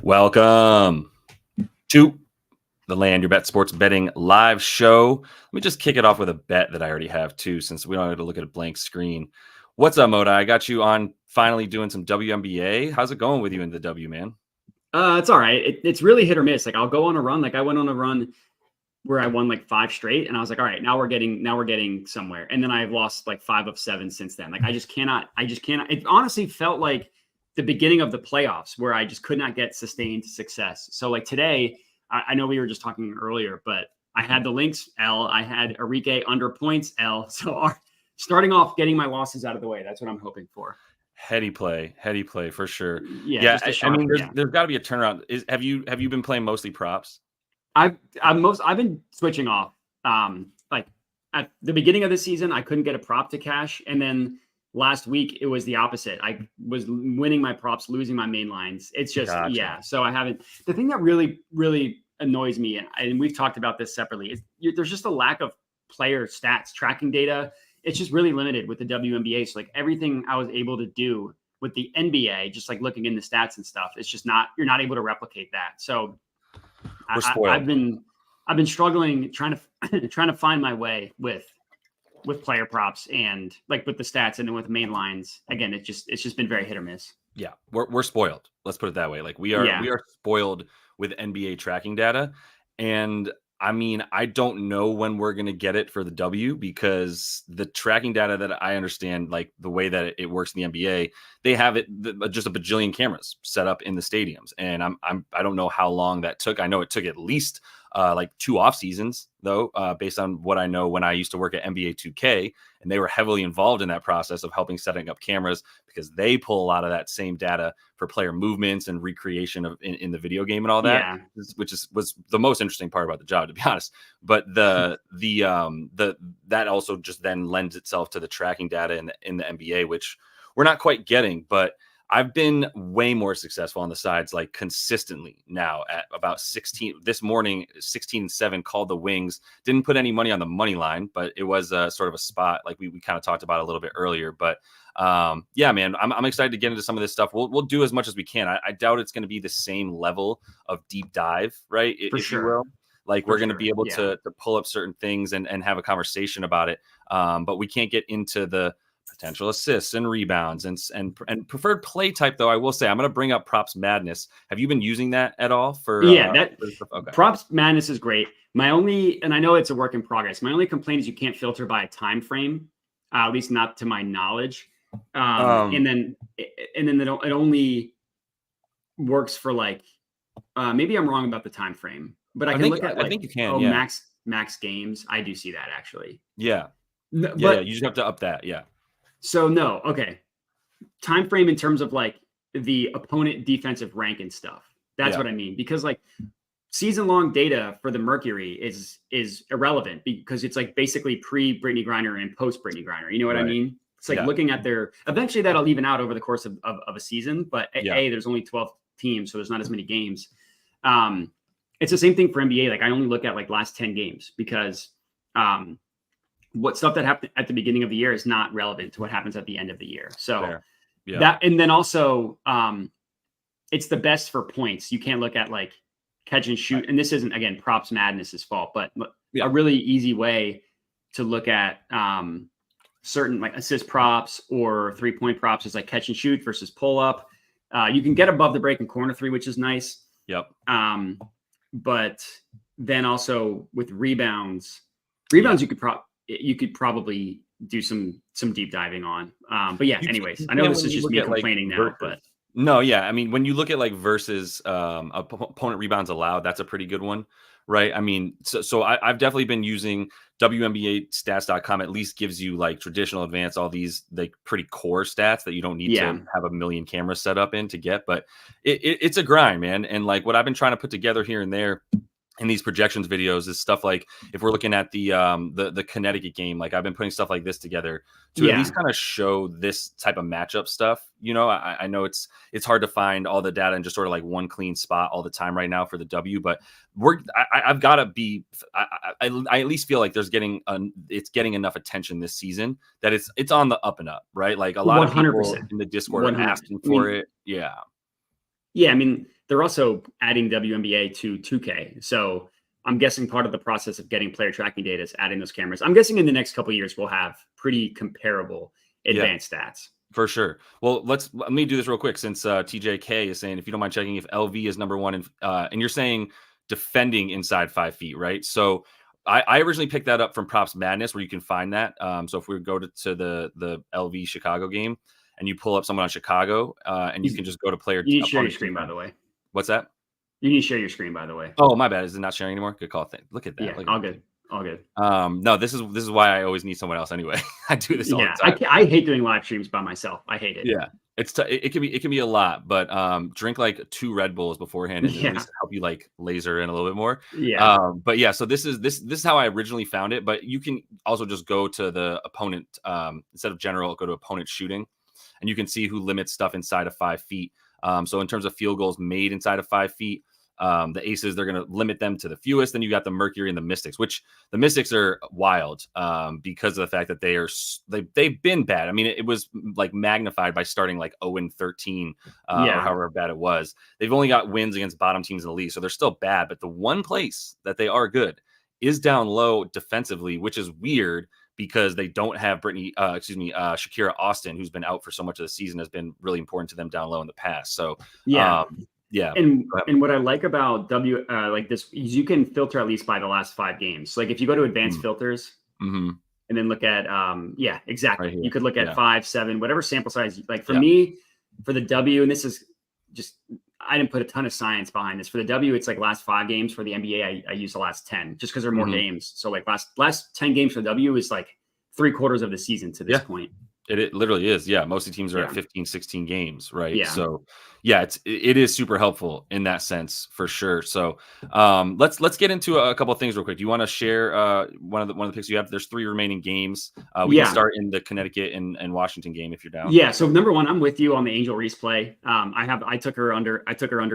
Welcome to the Land Your Bet Sports Betting live show. Let me just kick it off with a bet that I already have too, since we don't have to look at a blank screen. What's up, Moda? I got you on finally doing some WNBA. How's it going with you in the W, man? It's all right. It's really hit or miss. Like I'll go on a run. Like I went on a run where I won like 5 straight, and I was like, all right, now we're getting somewhere. And then I've lost like 5 of 7 since then. Like I just cannot. It honestly felt like the beginning of the playoffs where I just could not get sustained success. So like today, I know we were just talking earlier, but I had the Lynx L. I had Enrique under points L. So starting off getting my losses out of the way. That's what I'm hoping for. Heady play for sure. Yeah. I mean, there's got to be a turnaround. Have you been playing mostly props? I've been switching off. Like at the beginning of the season, I couldn't get a prop to cash, and then last week it was the opposite. I was winning my props, losing my main lines. It's just yeah. So I haven't. The thing that really annoys me, and we've talked about this separately, is there's just a lack of player stats tracking data. It's just really limited with the WNBA. So like everything I was able to do with the NBA, just like looking in the stats and stuff, it's just you're not able to replicate that. So I've been struggling trying to find my way with player props and like with the stats and then with main lines. Again, it's just been very hit or miss. Yeah, we're spoiled. Let's put it that way. Like we are spoiled with NBA tracking data. And I mean, I don't know when we're going to get it for the W, because the tracking data that I understand, like the way that it works in the NBA, they have just a bajillion cameras set up in the stadiums. And I don't know how long that took. I know it took at least like 2 off seasons though, based on what I know when I used to work at NBA 2K, and they were heavily involved in that process of helping setting up cameras, because they pull a lot of that same data for player movements and recreation of in the video game and all that, which was the most interesting part about the job, to be honest. But that also just then lends itself to the tracking data in the NBA, which we're not quite getting, but I've been way more successful on the sides, like consistently now at about 16 this morning, 16-7 called the wings. Didn't put any money on the money line, but it was sort of a spot like we kind of talked about a little bit earlier. But yeah, man, I'm excited to get into some of this stuff. We'll do as much as we can. I doubt it's going to be the same level of deep dive, right? For if sure. You will. Like we're going to be able to pull up certain things and have a conversation about it. But we can't get into the potential assists and rebounds and preferred play type, though. I will say I'm going to bring up Props Madness. Have you been using that at all for? Okay. Props Madness is great. My only, and I know it's a work in progress, my only complaint is you can't filter by a time frame, at least not to my knowledge. And then it only works for like maybe I'm wrong about the time frame, but I think I think you can. Max games. I do see that actually. Yeah. But you just have to up that. Yeah. So no, okay. Time frame in terms of like the opponent defensive rank and stuff. That's what I mean. Because like season-long data for the Mercury is irrelevant, because it's like basically pre-Brittany Griner and post-Brittany Griner. You know what I mean? It's like looking at eventually that'll even out over the course of a season, but there's only 12 teams, so there's not as many games. It's the same thing for NBA. Like I only look at like last 10 games, because what stuff that happened at the beginning of the year is not relevant to what happens at the end of the year. So that, and then also it's the best for points. You can't look at like catch and shoot. And this isn't, again, Props Madness's fault, but a really easy way to look at certain like assist props or 3-point props is like catch and shoot versus pull up. You can get above the break and corner 3, which is nice. Yep. But then also with rebounds, you could probably do some deep diving on. But yeah, anyways, I know this is just me complaining now, but no, yeah. I mean, when you look at like versus opponent rebounds allowed, that's a pretty good one, right? I mean, so I've definitely been using WNBAstats.com. At least gives you like traditional advanced, all these like pretty core stats that you don't need to have a million cameras set up in to get. But it's a grind, man. And like what I've been trying to put together here and there in these projections videos is stuff like, if we're looking at the Connecticut game, like I've been putting stuff like this together to at least kind of show this type of matchup stuff. You know, I know it's hard to find all the data in just sort of like one clean spot all the time right now for the W, but I've got to be, I at least feel like it's getting enough attention this season that it's on the up and up, right? Like a lot 100%. Of people in the Discord are asking for it. Yeah. Yeah. I mean, they're also adding WNBA to 2K. So I'm guessing part of the process of getting player tracking data is adding those cameras. I'm guessing in the next couple of years, we'll have pretty comparable advanced stats. For sure. Well, let me do this real quick since TJK is saying, if you don't mind checking if LV is number one, and you're saying defending inside 5 feet, right? So I originally picked that up from Props Madness, where you can find that. So if we go to the LV Chicago game and you pull up someone on Chicago, and you can just go to player. You need to share your screen, by the way. What's that? You need to share your screen, by the way. Oh, my bad. Is it not sharing anymore? Good call. Look at that. Yeah, all good. All good. No, this is why I always need someone else anyway. I do this all the time. I hate doing live streams by myself. I hate it. Yeah. It can be a lot, but drink like 2 Red Bulls beforehand and at least help you like laser in a little bit more. Yeah. But yeah, so this is how I originally found it, but you can also just go to the opponent instead of general, go to opponent shooting, and you can see who limits stuff inside of 5 feet. So in terms of field goals made inside of 5 feet, the Aces, they're going to limit them to the fewest. Then you got the Mercury and the Mystics, which the Mystics are wild because of the fact that they've been bad. I mean, it was like magnified by starting like 0-13 or however bad it was. They've only got wins against bottom teams in the league, so they're still bad. But the one place that they are good is down low defensively, which is weird because they don't have Shakira Austin, who's been out for so much of the season, has been really important to them down low in the past. So And what I like about like this is you can filter at least by the last 5 games. Like if you go to advanced filters and then look at exactly. Right, you could look at 5, 7, whatever sample size. Like for me, for the W, and this is just I didn't put a ton of science behind this. For the W, it's like last 5 games. For the NBA, I use the last 10 just because there are more games. So like last 10 games for the W is like 3/4 of the season to this point. It literally is. Yeah. Most of the teams are at 15, 16 games. Right. Yeah. So it is super helpful in that sense for sure. So let's get into a couple of things real quick. Do you want to share one of the picks you have? There's 3 remaining games. We can start in the Connecticut and Washington game if you're down. Yeah. So number 1, I'm with you on the Angel Reese play. I took her under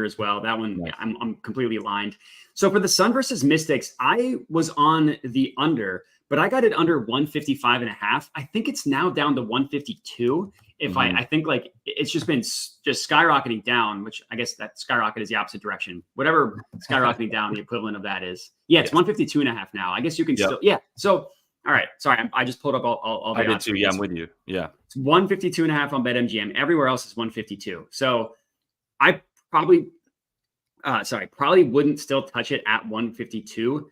as well. That one, nice. I'm completely aligned. So for the Sun versus Mystics, I was on the under, but I got it under 155.5. I think it's now down to 152. If I think like it's just been skyrocketing down, which I guess that skyrocket is the opposite direction. Whatever skyrocketing down, the equivalent of that is. Yeah, it's 152.5 now. I guess you can still. Yeah. So all right. Sorry, I just pulled up all the odds. I did too. Yeah, I'm with you. Yeah. It's 152.5 on BetMGM. Everywhere else is 152. So I probably wouldn't still touch it at 152.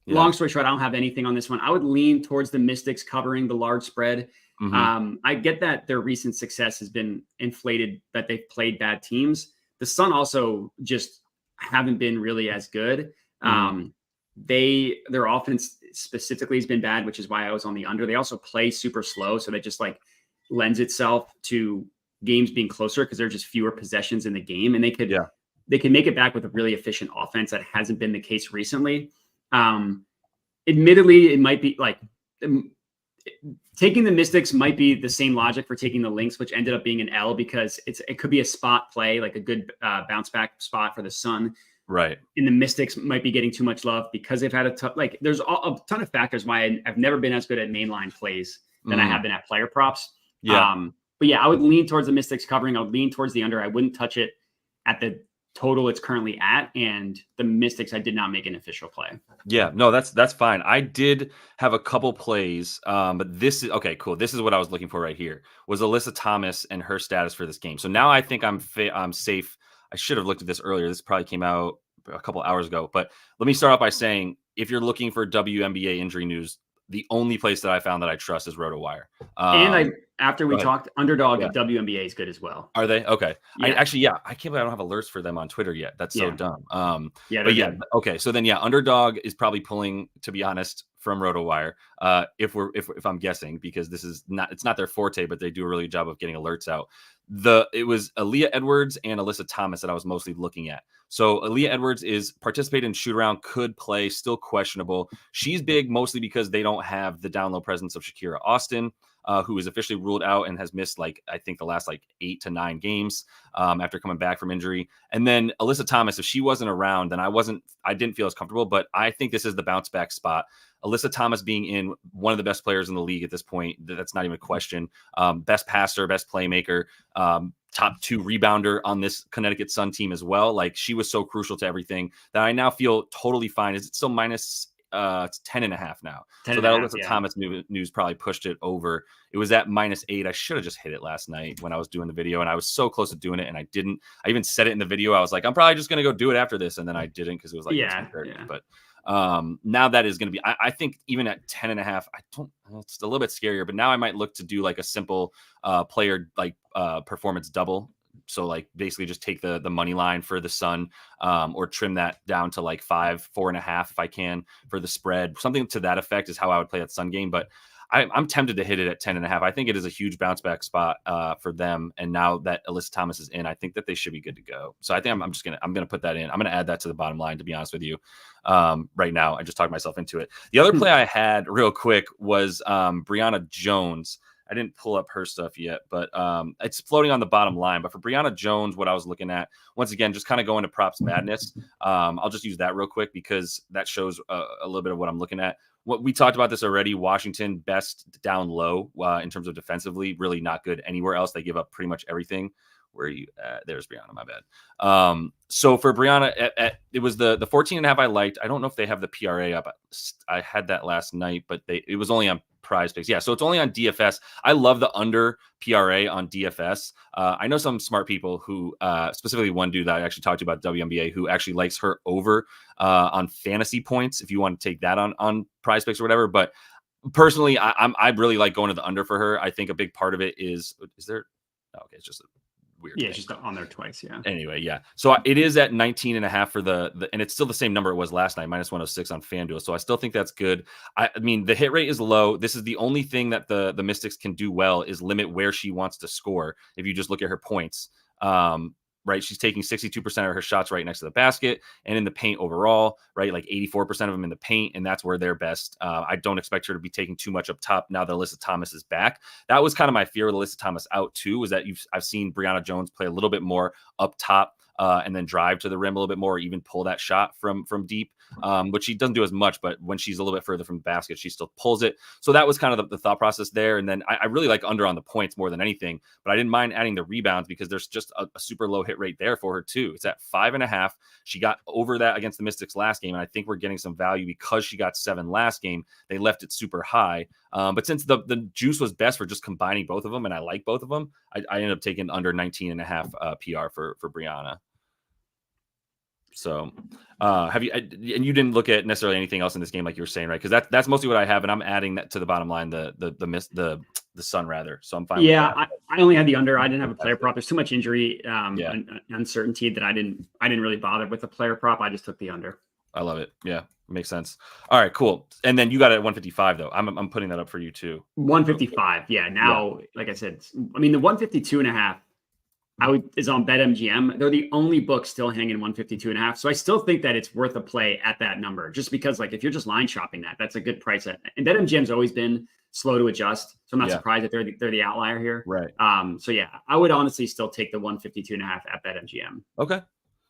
Long story short, I don't have anything on this one. I would lean towards the Mystics covering the large spread. I get that their recent success has been inflated, that they've played bad teams. The Sun also just haven't been really as good. Their offense specifically has been bad, which is why I was on the under. They also play super slow, so that just like lends itself to games being closer because there are just fewer possessions in the game, and they could make it back with a really efficient offense. That hasn't been the case recently. Admittedly, it might be like taking the Mystics might be the same logic for taking the Lynx, which ended up being an L because it could be a spot play, like a good bounce back spot for the Sun. Right. And the Mystics might be getting too much love because they've had there's a ton of factors why I've never been as good at mainline plays than I have been at player props. Yeah. But yeah, I would lean towards the Mystics covering. I would lean towards the under. I wouldn't touch it at the total it's currently at, and the Mystics I did not make an official play. Yeah, no, that's fine. I did have a couple plays, but this is okay, cool. This is what I was looking for right here was Alyssa Thomas and her status for this game. So now I think I'm safe. I should have looked at this earlier. This probably came out a couple hours ago, but let me start off by saying if you're looking for WNBA injury news, the only place that I found that I trust is RotoWire. After we talked, Underdog at WNBA is good as well. Are they? Okay. Yeah. I can't believe I don't have alerts for them on Twitter yet. That's so dumb. Okay. So then, Underdog is probably pulling, to be honest, from RotoWire. If I'm guessing, because it's not their forte, but they do a really good job of getting alerts out. It was Aaliyah Edwards and Alyssa Thomas that I was mostly looking at. So Aaliyah Edwards is participating in shoot around, could play, still questionable. She's big mostly because they don't have the down low presence of Shakira Austin. who is officially ruled out and has missed I think the last 8 to 9 games after coming back from injury. And then Alyssa Thomas, if she wasn't around, then I didn't feel as comfortable, but I think this is the bounce back spot. Alyssa Thomas being in, one of the best players in the league at this point, that's not even a question. Best passer, best playmaker, top 2 rebounder on this Connecticut Sun team as well. She was so crucial to everything that I now feel totally fine. Is it still minus? It's 10.5 now. So that Alyssa Thomas news probably pushed it over. It was at -8. I should have just hit it last night when I was doing the video, and I was so close to doing it, and I didn't. I even said it in the video. I was like, I'm probably just going to go do it after this, and then I didn't because it was But now that is going to be, I think even at 10.5, it's a little bit scarier, but now I might look to do a simple player performance double. So basically just take the money line for the Sun, or trim that down to 4.5 if I can for the spread. Something to that effect is how I would play that Sun game. But I'm tempted to hit it at 10.5. I think it is a huge bounce back spot for them. And now that Alyssa Thomas is in, I think that they should be good to go. So I think I'm gonna put that in. I'm gonna add that to the bottom line, to be honest with you. Right now, I just talked myself into it. The other play I had real quick was Brianna Jones. I didn't pull up her stuff yet, but it's floating on the bottom line. But for Brianna Jones, what I was looking at, once again, just kind of going to props madness. I'll just use that real quick because that shows a little bit of what I'm looking at. What we talked about this already. Washington best down low in terms of defensively, really not good anywhere else. They give up pretty much everything. Where are you at? There's Brianna, my bad. So for Brianna, it was the 14.5 I liked. I don't know if they have the PRA up. I had that last night, but it was only on Prize Picks. Yeah, so it's only on DFS. I love the under PRA on DFS. I know some smart people who, specifically one dude that I actually talked to about WNBA, who actually likes her over on fantasy points, if you want to take that on Prize Picks or whatever. But personally, I really like going to the under for her. I think a big part of it is there. Oh, okay, it's just a weird. Yeah, it's just on there twice. Yeah. Anyway, yeah. So it is at 19.5 for the and it's still the same number it was last night, -106 on FanDuel. So I still think that's good. I mean, the hit rate is low. This is the only thing that the Mystics can do well is limit where she wants to score. If you just look at her points, right, she's taking 62% of her shots right next to the basket and in the paint overall, right, 84% of them in the paint, and that's where they're best. I don't expect her to be taking too much up top now that Alyssa Thomas is back. That was kind of my fear with Alyssa Thomas out too, was that I've seen Brianna Jones play a little bit more up top and then drive to the rim a little bit more, or even pull that shot from deep, which she doesn't do as much, but when she's a little bit further from the basket, she still pulls it. So that was kind of the thought process there. And then I really like under on the points more than anything, but I didn't mind adding the rebounds because there's just a super low hit rate there for her too. It's at 5.5. She got over that against the Mystics last game, and I think we're getting some value because she got 7 last game. They left it super high. But since the juice was best for just combining both of them, and I like both of them, I ended up taking under 19.5 PR for Brianna. So have you, and you didn't look at necessarily anything else in this game, like you were saying, right? Because that's mostly what I have, and I'm adding that to the bottom line, the Sun rather. So I'm fine. Yeah, with that. I only had the under. I didn't have a player prop. There's too much injury and uncertainty that I didn't really bother with the player prop. I just took the under. I love it. Yeah, makes sense. All right, cool. And then you got it at 155 though. I'm putting that up for you too. 155. Yeah. Now, like I said, I mean the 152.5. Is on BetMGM. They're the only book still hanging 152.5. So I still think that it's worth a play at that number, just because if you're just line shopping that's a good price. And BetMGM's always been slow to adjust. So I'm not surprised that they're the outlier here. Right. So yeah, I would honestly still take the 152.5 at BetMGM. Okay.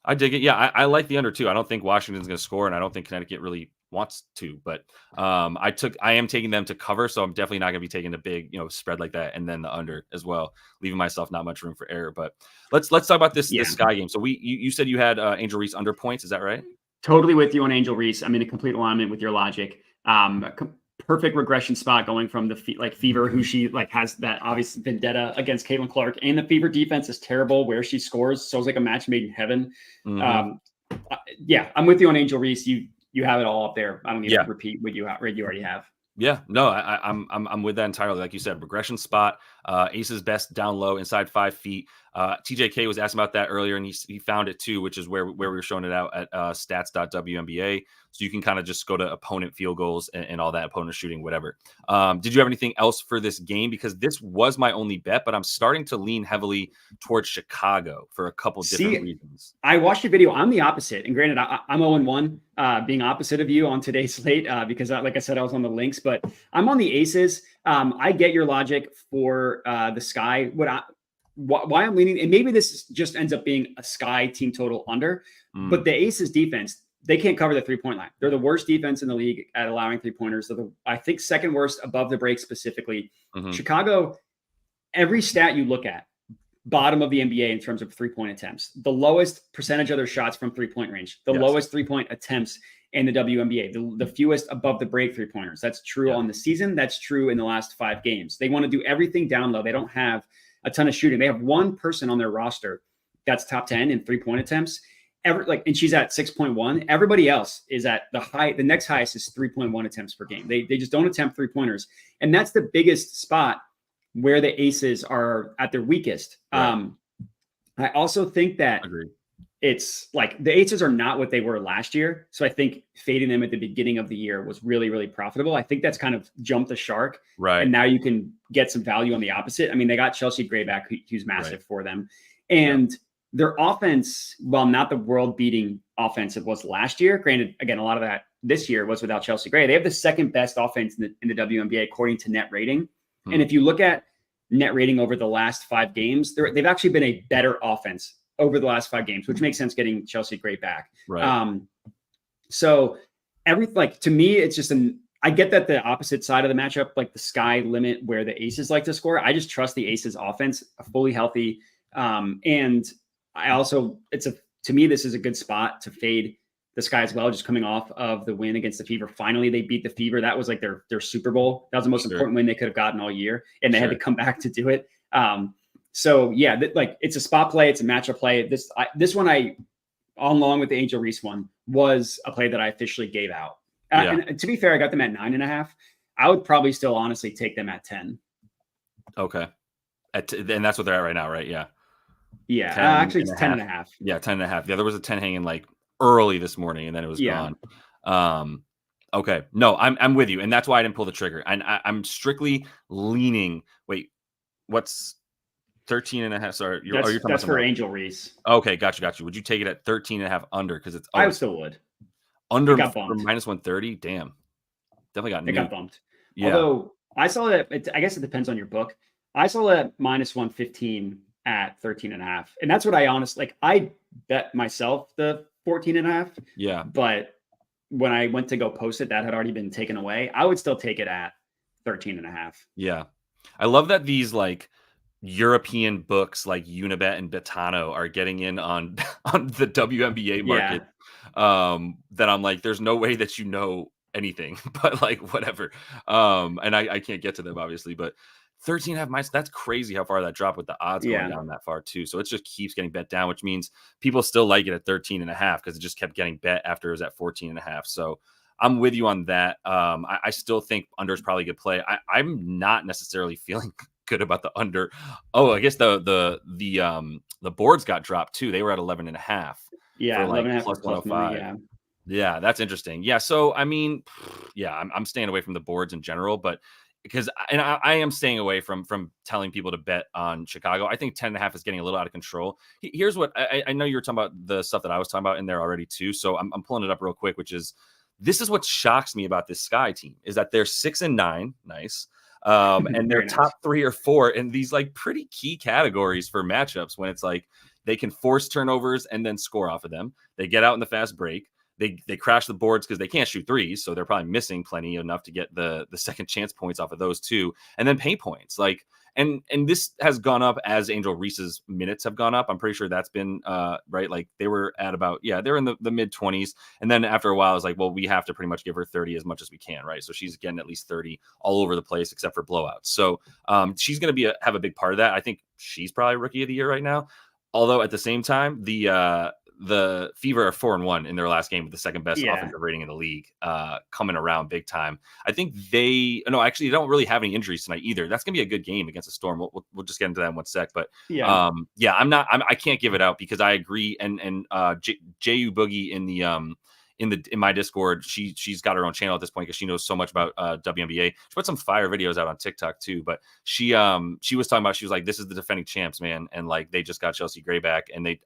I dig it. Yeah, I like the under too. I don't think Washington's going to score, and I don't think Connecticut really wants to. But I am taking them to cover, so I'm definitely not going to be taking a big spread like that, and then the under as well, leaving myself not much room for error. But let's talk about this Sky game. So you said you had Angel Reese under points. Is that right? Totally with you on Angel Reese. I'm in a complete alignment with your logic. Perfect regression spot going from the Fever, who she has that obvious vendetta against Caitlin Clark, and the Fever defense is terrible where she scores. So it's like a match made in heaven. Mm-hmm. I'm with you on Angel Reese. You have it all up there. I don't need to repeat what you already have. Yeah, no, I'm with that entirely. Like you said, regression spot, Ace's best down low inside 5 feet. TJK was asking about that earlier, and he found it too, which is where we were showing it out at stats.WNBA. So you can kind of just go to opponent field goals and all that, opponent shooting, whatever. Did you have anything else for this game? Because this was my only bet, but I'm starting to lean heavily towards Chicago for a couple different reasons. I watched your video. I'm the opposite. And granted, I'm 0-1 being opposite of you on today's slate because like I said, I was on the Lynx, but I'm on the Aces. I get your logic for the Sky. Why I'm leaning, and maybe this just ends up being a Sky team total under, but the Aces defense, they can't cover the 3-point line. They're the worst defense in the league at allowing 3-pointers. They're I think second worst above the break specifically. Chicago, every stat you look at, bottom of the NBA in terms of 3-point attempts, the lowest percentage of their shots from 3-point range, the lowest 3-point attempts in the WNBA, the fewest above the break 3-pointers. That's true on the season. That's true in the last 5 games. They want to do everything down low. They don't have a ton of shooting. They have one person on their roster that's top 10 in 3-point attempts. And she's at 6.1. Everybody else is at the next highest is 3.1 attempts per game. They just don't attempt 3-pointers. And that's the biggest spot where the Aces are at their weakest. Right. I also think that it's like the Aces are not what they were last year. So I think fading them at the beginning of the year was really, really profitable. I think that's kind of jumped the shark. Right. And now you can get some value on the opposite. I mean, they got Chelsea Gray back, who's massive for them. And their offense, while not the world-beating offense it was last year, granted, again, a lot of that this year was without Chelsea Gray. They have the second best offense in the WNBA according to net rating. And if you look at net rating over the last 5 games, they've actually been a better offense over the last 5 games, which makes sense getting Chelsea Gray back. Right. So to me, it's just I get that the opposite side of the matchup, like the Sky limit where the Aces like to score. I just trust the Aces offense, fully healthy. And I also, to me, this is a good spot to fade the Sky as well, just coming off of the win against the Fever. Finally, they beat the Fever. That was like their Super Bowl. That was the most important win they could have gotten all year, and they had to come back to do it. So yeah, it's a spot play. It's a matchup play. This one, along with the Angel Reese one, was a play that I officially gave out. And to be fair, I got them at 9.5. I would probably still honestly take them at 10. Okay. And that's what they're at right now, right? Yeah. Yeah. Actually, it's 10.5. Yeah, 10.5. Yeah, there was a 10 hanging like early this morning, and then it was gone. Okay. No, I'm with you, and that's why I didn't pull the trigger. And I'm strictly leaning. Wait, what's 13.5? Sorry, that's for Angel Reese. Okay, got you. Would you take it at 13.5 under? Because it's I still would. Under for minus 130. Damn, definitely got. It got bumped. Yeah. Although I saw that. I guess it depends on your book. I saw that minus 115 at 13.5, and that's what I honestly I bet myself the 14.5. Yeah. But when I went to go post it, that had already been taken away. I would still take it at 13.5. Yeah. I love that these like European books like Unibet and Betano are getting in on the WNBA market. That I'm like, there's no way that you know anything, but like whatever. And I can't get to them obviously, but 13.5 that's crazy how far that dropped with the odds going down that far too. So it just keeps getting bet down, which means people still like it at 13.5 because it just kept getting bet after it was at 14.5. So I'm with you on that. I still think under is probably a good play. I'm not necessarily feeling good about the under. Oh, I guess the boards got dropped too. They were at 11.5. Yeah, 11.5 plus 105. Yeah, that's interesting. Yeah, so I mean, I'm staying away from the boards in general, but because I am staying away from telling people to bet on Chicago. I think 10.5 is getting a little out of control. Here's what I know you were talking about the stuff that I was talking about in there already too. So I'm pulling it up real quick, which is this is what shocks me about this Sky team is that they're 6-9, nice, and they're top 3 or 4 in these like pretty key categories for matchups when it's like they can force turnovers and then score off of them. They get out in the fast break. They crash the boards because they can't shoot threes, so they're probably missing plenty enough to get the second chance points off of those too, and then paint points. Like, and this has gone up as Angel Reese's minutes have gone up. I'm pretty sure that's been right. Like they were at about they're in the mid 20s, and then after a while, it's like, well, we have to pretty much give her 30 as much as we can, right? So she's getting at least 30 all over the place except for blowouts. So she's going to have a big part of that. I think she's probably rookie of the year right now. Although at the same time, the Fever are 4-1 in their last game with the second best offensive rating in the league, coming around big time. I think they don't really have any injuries tonight either. That's gonna be a good game against the Storm. We'll just get into that in one sec. But I can't give it out because I agree. And JU Boogie in my Discord, she's got her own channel at this point because she knows so much about WNBA. She put some fire videos out on TikTok too, but she was talking about, she was like, this is the defending champs, man, and like they just got Chelsea Gray back, and it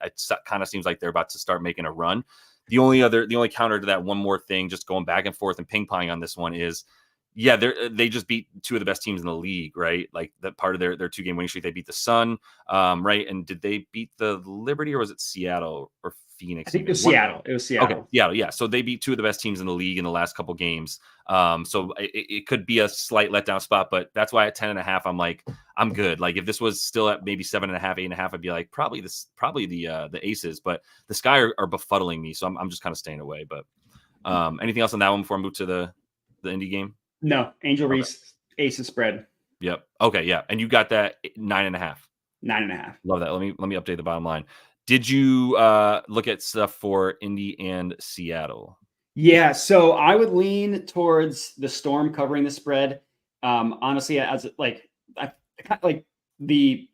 kind of seems like they're about to start making a run. The only counter to that, one more thing, just going back and forth and ping ponging on this one is Yeah, they just beat two of the best teams in the league, right? Like that part of their 2-game winning streak. They beat the Sun, right? And did they beat the Liberty, or was it Seattle or Phoenix? I think it was Seattle. It was Seattle. Okay, Seattle. Yeah, so they beat two of the best teams in the league in the last couple games. So it could be a slight letdown spot, but that's why at 10.5, I'm like, I'm good. Like if this was still at maybe 7.5, 8.5, I'd be like, probably the Aces, but the Sky are befuddling me, so I'm just kind of staying away. But anything else on that one before I move to the Indy game? No, Angel Reese, Aces spread. Yep. Okay. Yeah. And you got that 9.5. 9.5. Love that. Let me update the bottom line. Did you look at stuff for Indy and Seattle? Yeah. So I would lean towards the Storm covering the spread. Honestly, as like I like the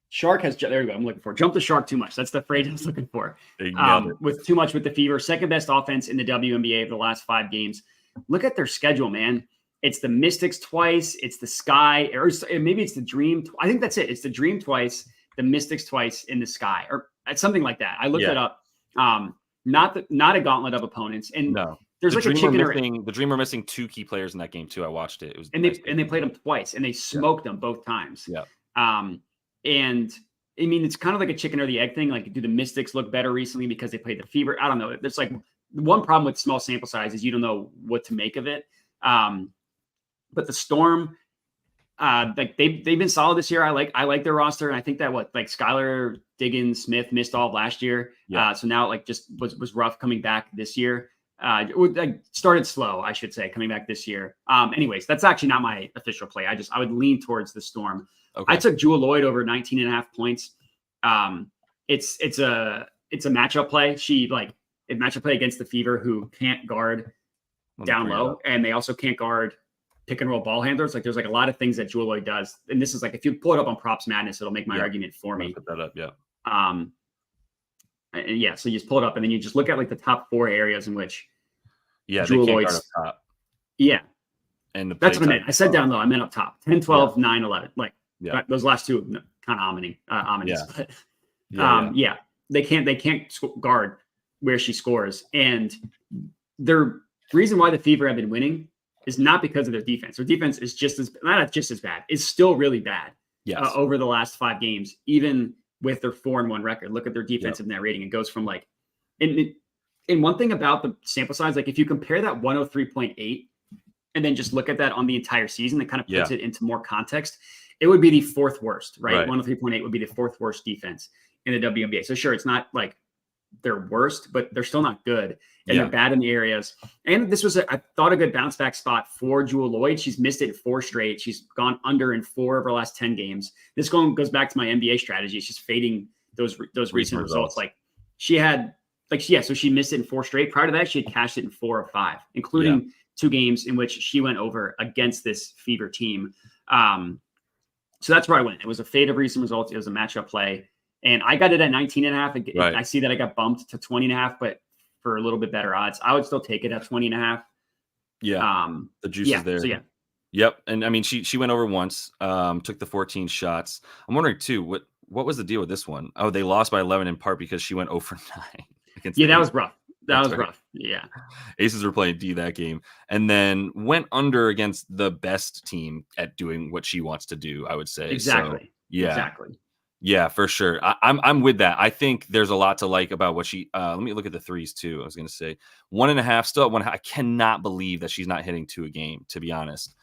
Shark has, there you go. I'm looking for jump the Shark too much. That's the phrase I was looking for. With too much with the Fever, second best offense in the WNBA of the last 5 games. Look at their schedule, man. It's the Mystics twice. It's the Sky, or maybe it's the Dream. I think that's it. It's the Dream twice, the Mystics twice, in the Sky, or something like that. I looked it up. Not a gauntlet of opponents. And no, there's like a chicken. The Dream are missing 2 key players in that game too. I watched it. It was they played them twice, and they smoked them both times. Yeah. And I mean, it's kind of like a chicken or the egg thing. Like, do the Mystics look better recently because they played the Fever? I don't know. There's like one problem with small sample size is you don't know what to make of it. But the Storm, like they've been solid this year. I like their roster, and I think that Skylar Diggins Smith missed all of last year. Yeah. So now it just was rough coming back this year. Started slow, I should say, coming back this year. Anyways, that's actually not my official play. I would lean towards the Storm. Okay. I took Jewel Lloyd over 19.5 points. It's a matchup play. A matchup play against the Fever, who can't guard down low, and they also can't guard pick and roll ball handlers. Like there's like a lot of things that Jewel Lloyd does. And this is like, if you pull it up on Props Madness, it'll make my argument for me. Put that up. Yeah. So you just pull it up and then you just look at like the top 4 areas in which Jewel Lloyd's up top. Yeah. And that's what I meant. I said down low. I meant up top. 10, 12, 9, 11. Like those last 2 kind of ominous. But they can't guard where she scores. And the reason why the Fever have been winning is not because of their defense. Their defense is not just as bad. It's still really bad. Yes. Over the last 5 games, even with their 4-1 record. Look at their defensive net rating. It goes from like, and one thing about the sample size, like if you compare that 103.8 and then just look at that on the entire season, that kind of puts it into more context. It would be the 4th worst, right? 103.8 would be the 4th worst defense in the WNBA. So sure, it's not like their worst, but they're still not good. And they're bad in the areas. And this was, I thought, a good bounce back spot for Jewel Lloyd. She's missed it 4 straight. She's gone under in 4 of her last 10 games. This goes back to my NBA strategy. It's just fading those recent results. Like she had, so she missed it in 4 straight. Prior to that, she had cashed it in 4 of 5, including 2 games in which she went over against this Fever team. So that's where I went. It was a fade of recent results. It was a matchup play. And I got it at 19.5. I see that I got bumped to 20.5, but for a little bit better odds, I would still take it at 20.5. Yeah. The juice is there. So Yep. And I mean, she went over once, took the 14 shots. I'm wondering too, what was the deal with this one? Oh, they lost by 11 in part because she went 0 for 9. That was rough. That was rough. Yeah. Aces were playing D that game, and then went under against the best team at doing what she wants to do, I would say. Exactly. So, Exactly. Yeah, for sure. I'm with that. I think there's a lot to like about what she. Let me look at the threes too. I was going to say 1.5, still at 1.5. I cannot believe that she's not hitting 2 a game, to be honest.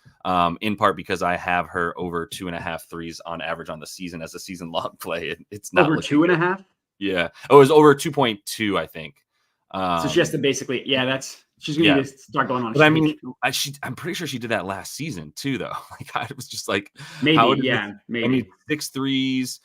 In part because I have her over 2.5 threes on average on the season as a season long play. It's not over 2.5. Yeah. Oh, it was over 2.2, I think. So she has to basically, she's going to start going on. But I mean, I'm pretty sure she did that last season too, though. Like I was just like, maybe. I mean, 6 threes.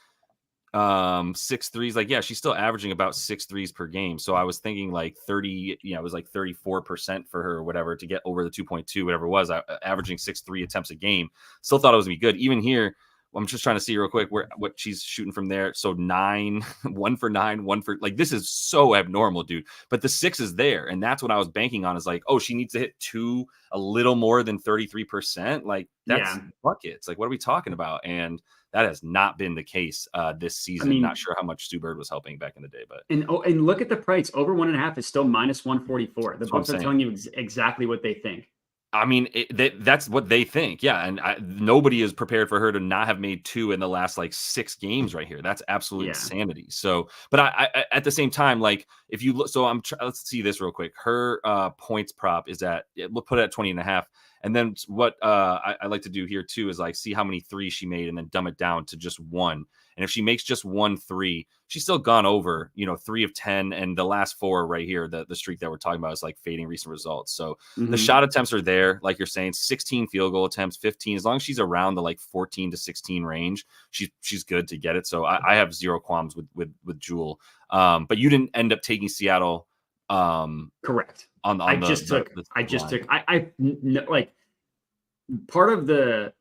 6 threes, like she's still averaging about 6 threes per game. So I was thinking like 30, it was like 34% for her or whatever to get over the 2.2, whatever it was, averaging 6 3 attempts a game. Still thought it was gonna be good. Even here, I'm just trying to see real quick what she's shooting from there. So 9, 1 for 9, 1 for, like, this is so abnormal, dude. But the 6 is there, and that's what I was banking on. Is like, oh, she needs to hit 2 a little more than 33%. Like that's buckets. Like, what are we talking about? And that has not been the case this season. I mean, not sure how much Stu Bird was helping back in the day, but and look at the price. Over 1.5 is still -144. The books are telling you exactly what they think. I mean, that's what they think. Yeah. And nobody is prepared for her to not have made 2 in the last like 6 games right here. That's absolute insanity. So, but I at the same time, like if you look, so let's see this real quick. Her points prop is we'll put it at 20.5. And then what I like to do here too is like see how many threes she made and then dumb it down to just 1. And if she makes just 1 3, she's still gone over, 3 of 10. And the last 4 right here, the streak that we're talking about is like fading recent results. So the shot attempts are there, like you're saying, 16 field goal attempts, 15. As long as she's around the like 14 to 16 range, she's good to get it. So I have zero qualms with Jewel. But you didn't end up taking Seattle. Correct. I like part of the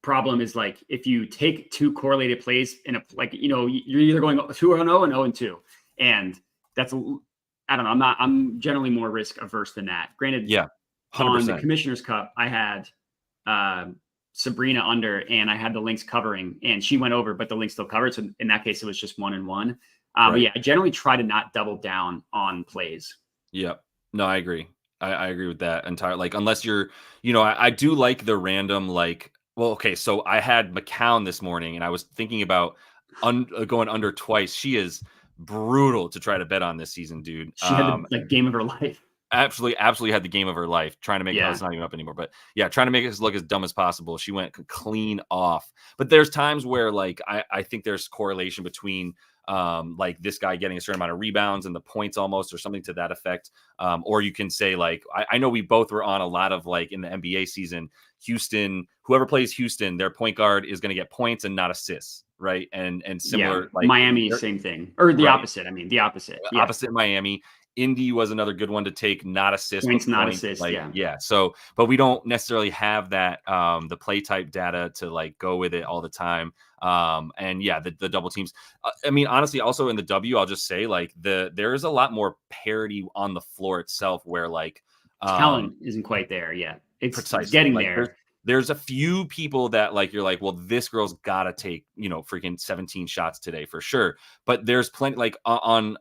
problem is like if you take 2 correlated plays in you're either going 2-0 and 0-2, and that's I don't know. I'm generally more risk averse than that. Granted, 100%. On the Commissioner's Cup, I had Sabrina under, and I had the Lynx covering, and she went over, but the Lynx still covered. So in that case, it was just 1-1. But yeah, I generally try to not double down on plays. Yeah. No, I agree. I agree with that entirely. Like, unless you're, I do like the random, like, well, okay. So I had McCown this morning, and I was thinking about going under twice. She is brutal to try to bet on this season, dude. She had the game of her life. Absolutely had the game of her life, trying to make it's not even up anymore, but yeah, trying to make us look as dumb as possible. She went clean off. But there's times where like I think there's correlation between like this guy getting a certain amount of rebounds and the points almost, or something to that effect. Or you can say like I know we both were on a lot of like in the NBA season, Houston, whoever plays Houston, their point guard is going to get points and not assists, right? And similar, like Miami, same thing, or the opposite. I mean, the opposite. Opposite Miami. Indy was another good one to take, not assist, points, not assist. So, but we don't necessarily have that the play type data to like go with it all the time. And yeah, the double teams. I mean, honestly, also in the W, I'll just say like there is a lot more parity on the floor itself, where like talent isn't quite there yet. It's getting like, there. There's a few people that like you're like, well, this girl's got to take freaking 17 shots today for sure. But there's plenty like on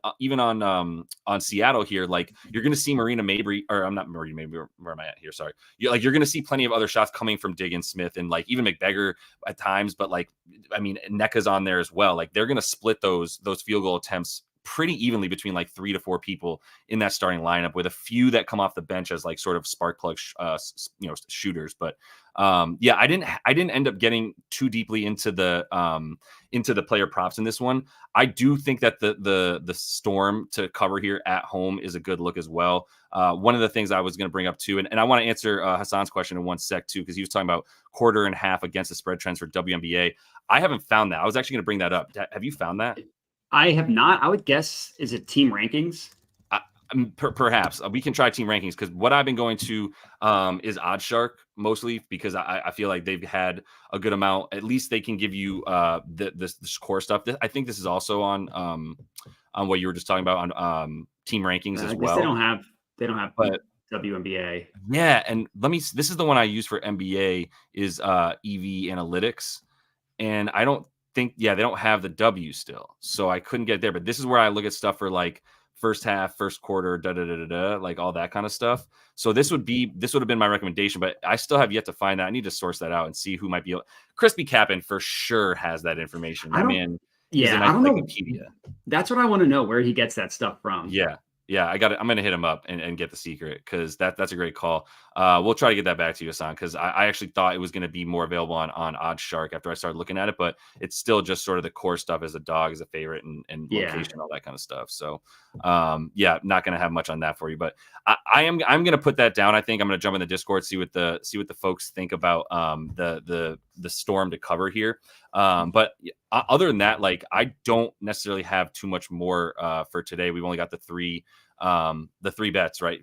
Seattle here, like you're gonna see Marina Mabry, or I'm not Marina Mabry. Where am I at here? Sorry. You're gonna see plenty of other shots coming from Diggins, Smith, and like even McBeggar at times. But like I mean, NECA's on there as well. Like they're gonna split those field goal attempts pretty evenly between like 3 to 4 people in that starting lineup, with a few that come off the bench as like sort of spark plug shooters. But yeah, I didn't end up getting too deeply into the player props in this one. I do think that the Storm to cover here at home is a good look as well. One of the things I was going to bring up too, and I want to answer Hassan's question in one sec too, because he was talking about 1/4.5 against the spread trends for WNBA. I haven't found that. I was actually going to bring that up. Have you found that? I have not. I would guess, is it team rankings? Perhaps we can try team rankings, because what I've been going to is OddsShark mostly, because I feel like they've had a good amount. At least they can give you the core stuff. I think this is also on what you were just talking about on team rankings as well. They don't have but WNBA. Yeah, and this is the one I use for NBA is EV Analytics, and I don't think they don't have the W still, so I couldn't get there. But this is where I look at stuff for like first half, first quarter, like all that kind of stuff. So this would have been my recommendation, but I still have yet to find that. I need to source that out and see who might be. Crispy Cap'n for sure has that information. I don't know. That's what I want to know, where he gets that stuff from. Yeah, I got it. I'm going to hit him up and get the secret, because that's a great call. We'll try to get that back to you, Hassan, because I actually thought it was going to be more available on OddsShark after I started looking at it, but it's still just sort of the core stuff as a dog, as a favorite, and location, all that kind of stuff. So, not going to have much on that for you, but I'm going to put that down. I think I'm going to jump in the Discord, see what the folks think about the Storm to cover here. But other than that, like I don't necessarily have too much more for today. We've only got the three bets, right?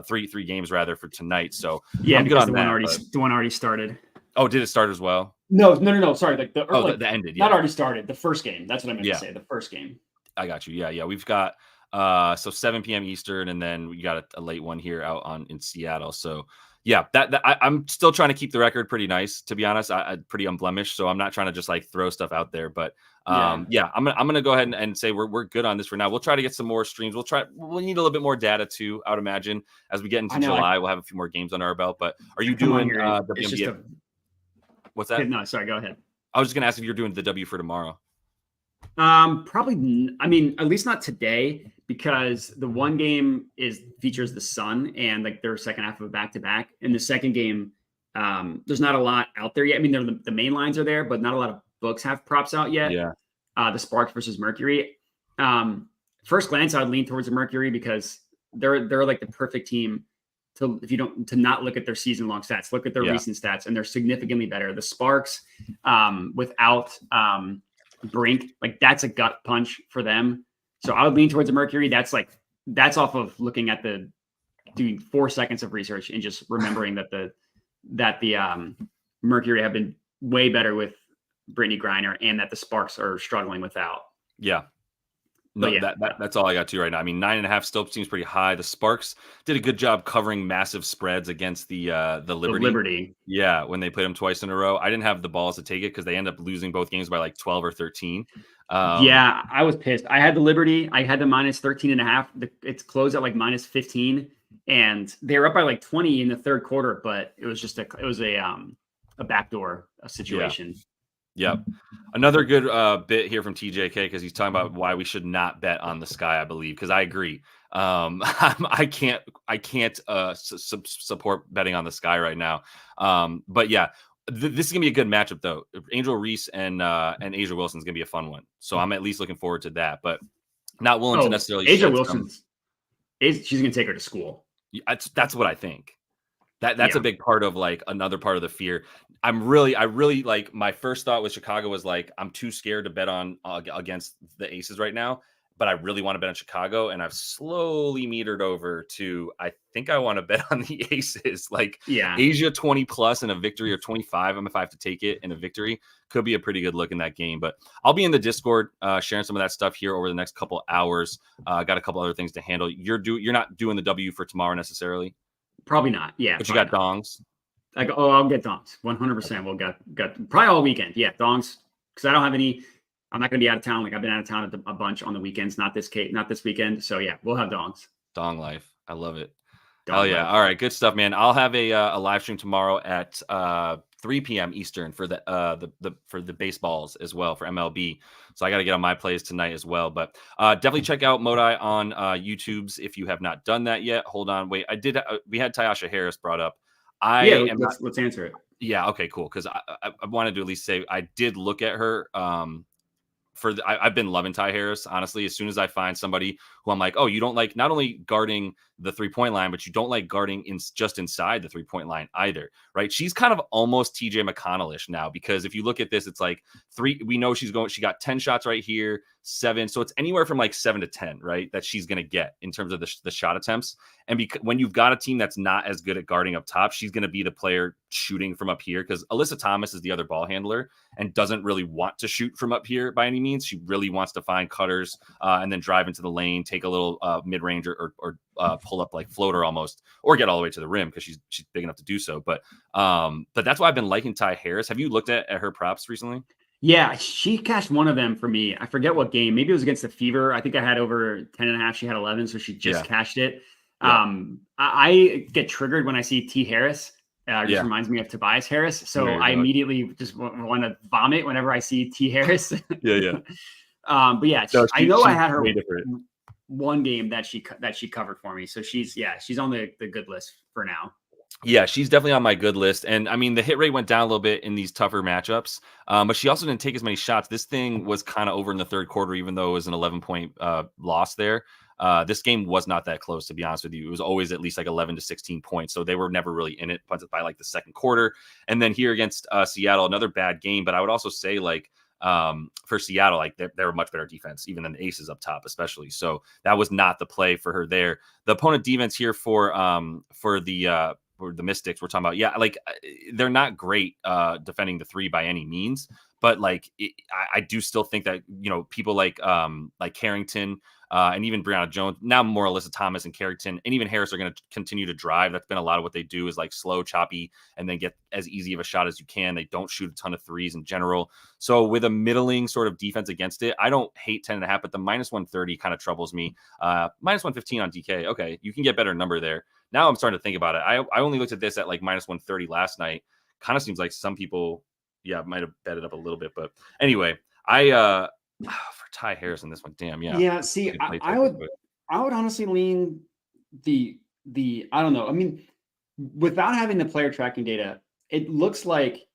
Three games rather for tonight. So yeah, I'm good on that. The one already started. Oh, did it start as well? No. Sorry, the ended. Yeah. Not already started. The first game. That's what I meant to say. The first game. I got you. Yeah. We've got so 7 p.m. Eastern, and then we got a late one here out in Seattle. So yeah, I'm still trying to keep the record pretty nice, to be honest. I pretty unblemished, so I'm not trying to just like throw stuff out there. But Yeah, I'm gonna go ahead and say we're good on this for now. We'll try to get some more streams. We'll need a little bit more data too, I would imagine. As we get into July, we'll have a few more games under our belt. But are you doing WNBA? What's that? No, sorry, go ahead. I was just gonna ask if you're doing the W for tomorrow. Probably. I mean, at least not today, because the one game features the Sun and like their second half of a back-to-back. And the second game, there's not a lot out there yet. I mean, the main lines are there, but not a lot of books have props out yet. Yeah. The Sparks versus Mercury. First glance, I'd lean towards the Mercury because they're like the perfect team to not look at their season-long stats, look at their recent stats, and they're significantly better. The Sparks, without Brink, like that's a gut punch for them. So I would lean towards the Mercury. That's off of looking at doing 4 seconds of research and just remembering that the Mercury have been way better with Brittany Griner and that the Sparks are struggling without. Yeah. No, that's all I got to right now. I mean, 9.5 still seems pretty high. The Sparks did a good job covering massive spreads against the Liberty. Yeah, when they played them twice in a row. I didn't have the balls to take it because they ended up losing both games by like 12 or 13. Yeah, I was pissed. I had the Liberty. I had the minus 13.5. It's closed at like minus 15, and they were up by like 20 in the third quarter. But it was just a backdoor situation. Yep. Another good bit here from TJK because he's talking about why we should not bet on the Sky, I believe, because I agree. I can't support betting on the Sky right now. But yeah, this is gonna be a good matchup though. Angel Reese and Asia Wilson's gonna be a fun one. So I'm at least looking forward to that, but not willing to necessarily. Asia Wilson's she's gonna take her to school. That's what I think. That's a big part of like another part of the fear. I really like my first thought with Chicago was like, I'm too scared to bet on against the Aces right now, but I really want to bet on Chicago. And I've slowly metered over to, I think I want to bet on the Aces, like Asia 20 plus in a victory or 25. If I have to take it in a victory, could be a pretty good look in that game, but I'll be in the Discord sharing some of that stuff here over the next couple hours. Got a couple other things to handle. You're not doing the W for tomorrow necessarily. Probably not. Yeah. But you got dongs? I'll get dongs. 100%. We'll got probably all weekend. Yeah, dongs. Because I don't have any. I'm not going to be out of town. Like I've been out of town a bunch on the weekends. Not this weekend. So yeah, we'll have dongs. Dong life. I love it. Hell yeah. All right. Good stuff, man. I'll have a live stream tomorrow at 3 p.m. Eastern for the baseballs as well for MLB. So I got to get on my plays tonight as well. But definitely check out Modai on YouTube's if you have not done that yet. Hold on, wait. I did. We had Tyasha Harris brought up. Let's answer it. Yeah. Okay. Cool. Because I wanted to at least say I did look at her. I've been loving Ty Harris, honestly. As soon as I find somebody who I'm like, oh, you don't like not only guarding the 3-point line, but you don't like guarding just inside the 3-point line either, right? She's kind of almost TJ McConnell-ish now, because if you look at this, it's like we know she got 10 shots right here, 7. So it's anywhere from like 7 to 10, right? That she's going to get in terms of the shot attempts. And when you've got a team that's not as good at guarding up top, she's going to be the player shooting from up here, because Alyssa Thomas is the other ball handler and doesn't really want to shoot from up here by any means. She really wants to find cutters and then drive into the lane, take a little mid-range or pull up like floater almost, or get all the way to the rim because she's big enough to do so. But that's why I've been liking Ty Harris. Have you looked at her props recently? Yeah, she cashed one of them for me. I forget what game. Maybe it was against the Fever. I think I had over 10.5. She had 11, so she just cashed it. Yeah. I get triggered when I see T Harris. It just reminds me of Tobias Harris. So I immediately just want to vomit whenever I see T Harris. Yeah. But yeah, no, I know I had her one game that she covered for me. So she's on the good list for now. Yeah, she's definitely on my good list. And I mean, the hit rate went down a little bit in these tougher matchups, but she also didn't take as many shots. This thing was kind of over in the third quarter, even though it was an 11-point loss there. This game was not that close, to be honest with you. It was always at least like 11 to 16 points. So they were never really in it by like the second quarter. And then here against Seattle, another bad game. But I would also say like for Seattle, like they're a much better defense, even than the Aces up top, especially. So that was not the play for her there. The opponent defense here for the or the Mystics we're talking about, yeah, like they're not great defending the three by any means, but like I do still think that, you know, people like Carrington and even Brianna Jones, now more Alyssa Thomas and Carrington and even Harris are going to continue to drive. That's been a lot of what they do, is like slow, choppy, and then get as easy of a shot as you can. They don't shoot a ton of threes in general. So with a middling sort of defense against it, I don't hate 10.5, but the minus 130 kind of troubles me. Minus 115 on DK. Okay, you can get better number there. Now I'm starting to think about it. I only looked at this at like minus 130 last night. Kind of seems like some people, might have bet it up a little bit. But anyway, for Ty Harris in this one, damn, yeah. Yeah, see, I would honestly lean the I don't know. I mean, without having the player tracking data, it looks like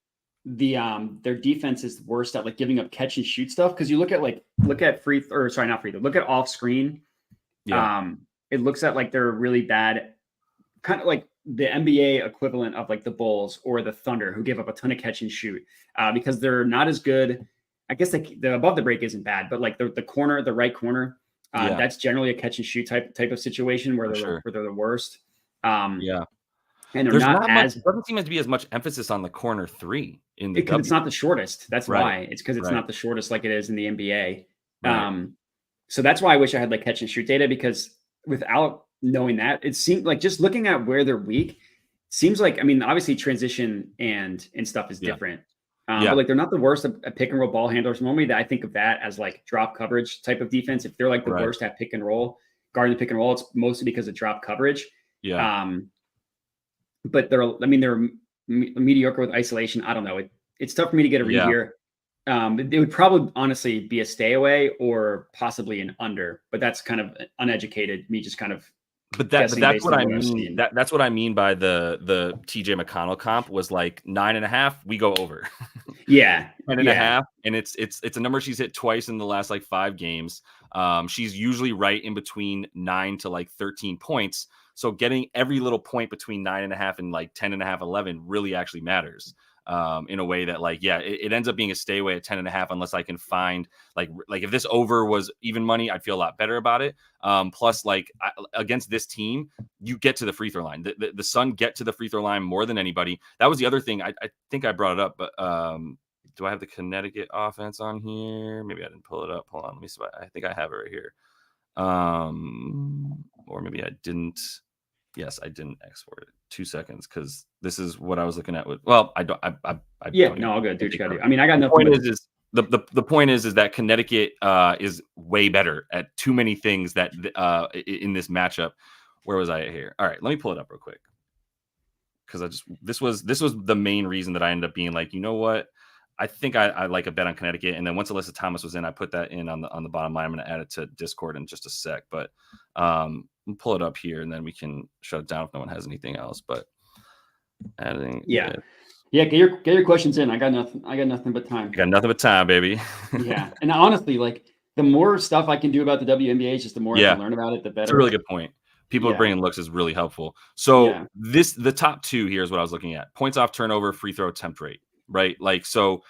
their defense is worst at like giving up catch and shoot stuff. Because you look at not free throw, look at off screen. Yeah. It looks at like they're really bad, kind of like the NBA equivalent of like the Bulls or the Thunder, who give up a ton of catch and shoot because they're not as good. I guess the above the break isn't bad, but like the corner, the right corner, that's generally a catch and shoot type of situation where they're the worst. And they're not as doesn't seem to be as much emphasis on the corner three in the because it's not the shortest. That's why. It's because it's right. not the shortest like it is in the NBA. Right. So that's why I wish I had like catch and shoot data, because without knowing that, it seemed like just looking at where they're weak seems like, I mean, obviously transition and stuff is different. But like they're not the worst at pick and roll ball handlers. Normally I think of that as like drop coverage type of defense. If they're like the worst at pick and roll, guarding the pick and roll, it's mostly because of drop coverage. But they're mediocre with isolation. I don't know. It's tough for me to get a read here. It would probably honestly be a stay away or possibly an under, but that's kind of uneducated. Me just kind of. But that's what I mean. That's what I mean by the TJ McConnell comp was like 9.5. We go over. 10.5, and it's a number she's hit twice in the last like 5 games. She's usually right in between 9 to like 13 points. So getting every little point between 9.5 and like 10.5, 11 really actually matters. In a way that like, it ends up being a stay away at 10.5 unless I can find like if this over was even money, I'd feel a lot better about it. Plus like against this team, you get to the free throw line. The Sun get to the free throw line more than anybody. That was the other thing. I think I brought it up, but do I have the Connecticut offense on here? Maybe I didn't pull it up. Hold on, let me see. I think I have it right here. Or maybe I didn't. Yes, I didn't export it. 2 seconds, because this is what I was looking at. All good. Do what you gotta do. I mean, I got nothing. The point is that Connecticut is way better at too many things that in this matchup. Where was I here? All right, let me pull it up real quick, because this was the main reason that I ended up being like, you know what, I think I like a bet on Connecticut. And then once Alyssa Thomas was in, I put that in on the bottom line. I'm going to add it to Discord in just a sec, but we'll pull it up here and then we can shut it down if no one has anything else. But adding, get your questions in. I got nothing but time. I got nothing but time, baby. And honestly, like the more stuff I can do about the WNBA, just the more I can learn about it, the better. It's a really good point. People are bringing looks is really helpful. So the top 2 here is what I was looking at: points off turnover, free throw attempt rate. Right. Like, so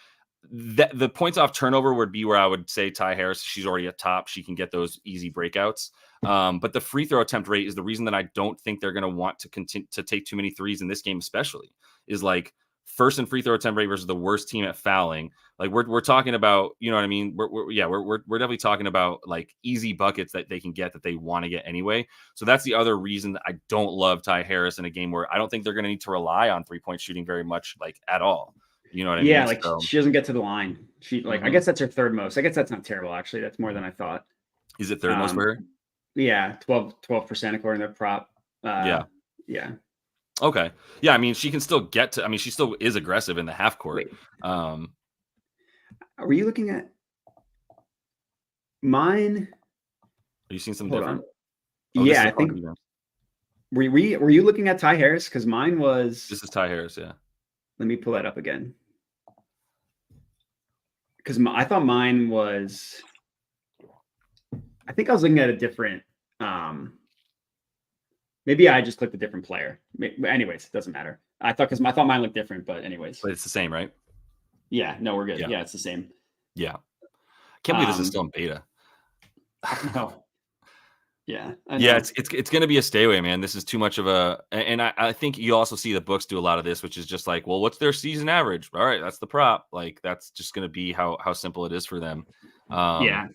the points off turnover would be where I would say Ty Harris, she's already at top. She can get those easy breakouts. But the free throw attempt rate is the reason that I don't think they're going to want to continue to take too many threes in this game, especially is like first in free throw attempt rate versus the worst team at fouling. Like we're talking about, you know what I mean? We're definitely talking about like easy buckets that they can get, that they want to get anyway. So that's the other reason that I don't love Ty Harris in a game where I don't think they're going to need to rely on 3-point shooting very much, like at all. You know what I mean? Yeah, like she doesn't get to the line. She like I guess that's her third most. I guess that's not terrible actually. That's more than I thought. Is it third most for her? Yeah, 12% according to their prop. Yeah. Okay. Yeah, I mean she can still get to. I mean she still is aggressive in the half court. Were you looking at mine? Are you seeing something different? I think. Were you looking at Ty Harris? Because mine was. This is Ty Harris. Yeah. Let me pull that up again. Because I thought mine was. I think I was looking at a different. Maybe I just clicked a different player. Anyways, it doesn't matter. I thought mine looked different, but anyways. But it's the same, right? Yeah. No, we're good. Yeah, it's the same. Yeah. Can't believe this is still in beta. No. Yeah. Yeah, it's going to be a stay away, man. This is too much of a, and I think you also see the books do a lot of this, which is just like, well, what's their season average? All right, that's the prop. Like that's just going to be how simple it is for them. Yeah.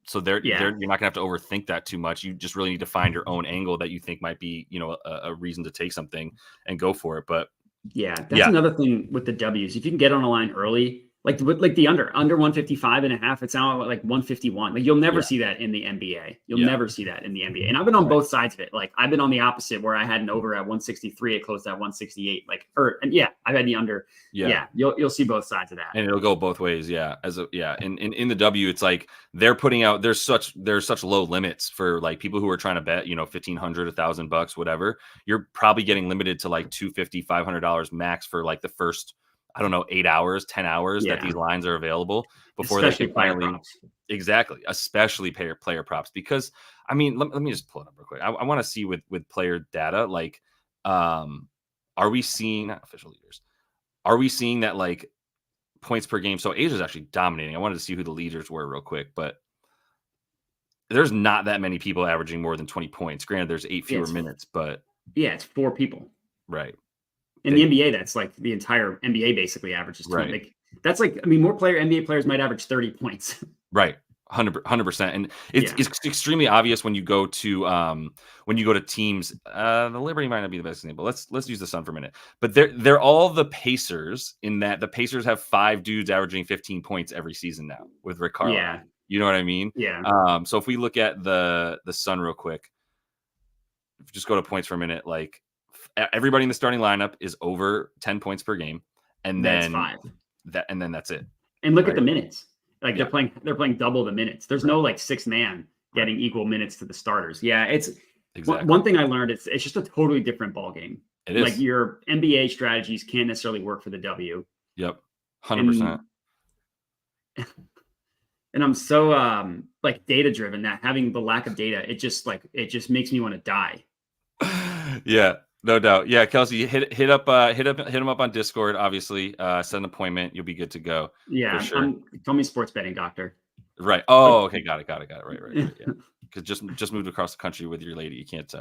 So you're not gonna have to overthink that too much. You just really need to find your own angle that you think might be, a reason to take something and go for it. But that's another thing with the W's. If you can get on a line early, like the under 155.5, it's now at like 151. Like you'll never see that in the NBA. You'll never see that in the NBA. And I've been on both sides of it. Like I've been on the opposite where I had an over at 163, it closed at 168. I've had the under. Yeah, you'll see both sides of that. And it'll go both ways. Yeah. And in the W, it's like they're putting out there's such low limits for like people who are trying to bet, $1,500, $1,000, whatever. You're probably getting limited to like $250, $500 max for like the first, I don't know, 8 hours, 10 hours that these lines are available before especially they can finally. Exactly. Especially player props. Because I mean, let me just pull it up real quick. I want to see with player data, like, are we seeing, not official leaders, are we seeing that like points per game? So Asia's actually dominating. I wanted to see who the leaders were real quick, but there's not that many people averaging more than 20 points. Granted, there's 8 fewer minutes, but it's 4 people. Right. In the NBA, that's like the entire NBA basically averages 20. Right. That's like, I mean, more NBA players might average 30 points. Right. 100%. And it's extremely obvious when you go to teams. The Liberty might not be the best example. Let's use the Sun for a minute. But they're all the Pacers in that the Pacers have 5 dudes averaging 15 points every season now with Rick Carlisle. Yeah. You know what I mean? Yeah. So if we look at the Sun real quick, just go to points for a minute, like everybody in the starting lineup is over 10 points per game, and that's then 5. And then that's it. And look at the minutes. Like they're playing double the minutes. There's no like 6th man getting equal minutes to the starters. Yeah, it's exactly. One thing I learned. It's just a totally different ball game. It is. Like your NBA strategies can't necessarily work for the W. Yep, 100%. And I'm so like data driven that having the lack of data, it just makes me want to die. Yeah. No doubt. Yeah, Kelsey, hit him up on Discord. Obviously, set an appointment. You'll be good to go. Yeah, for sure. Call me sports betting doctor. Right. Oh, okay. Got it. Right. Yeah. Because just moved across the country with your lady. You can't.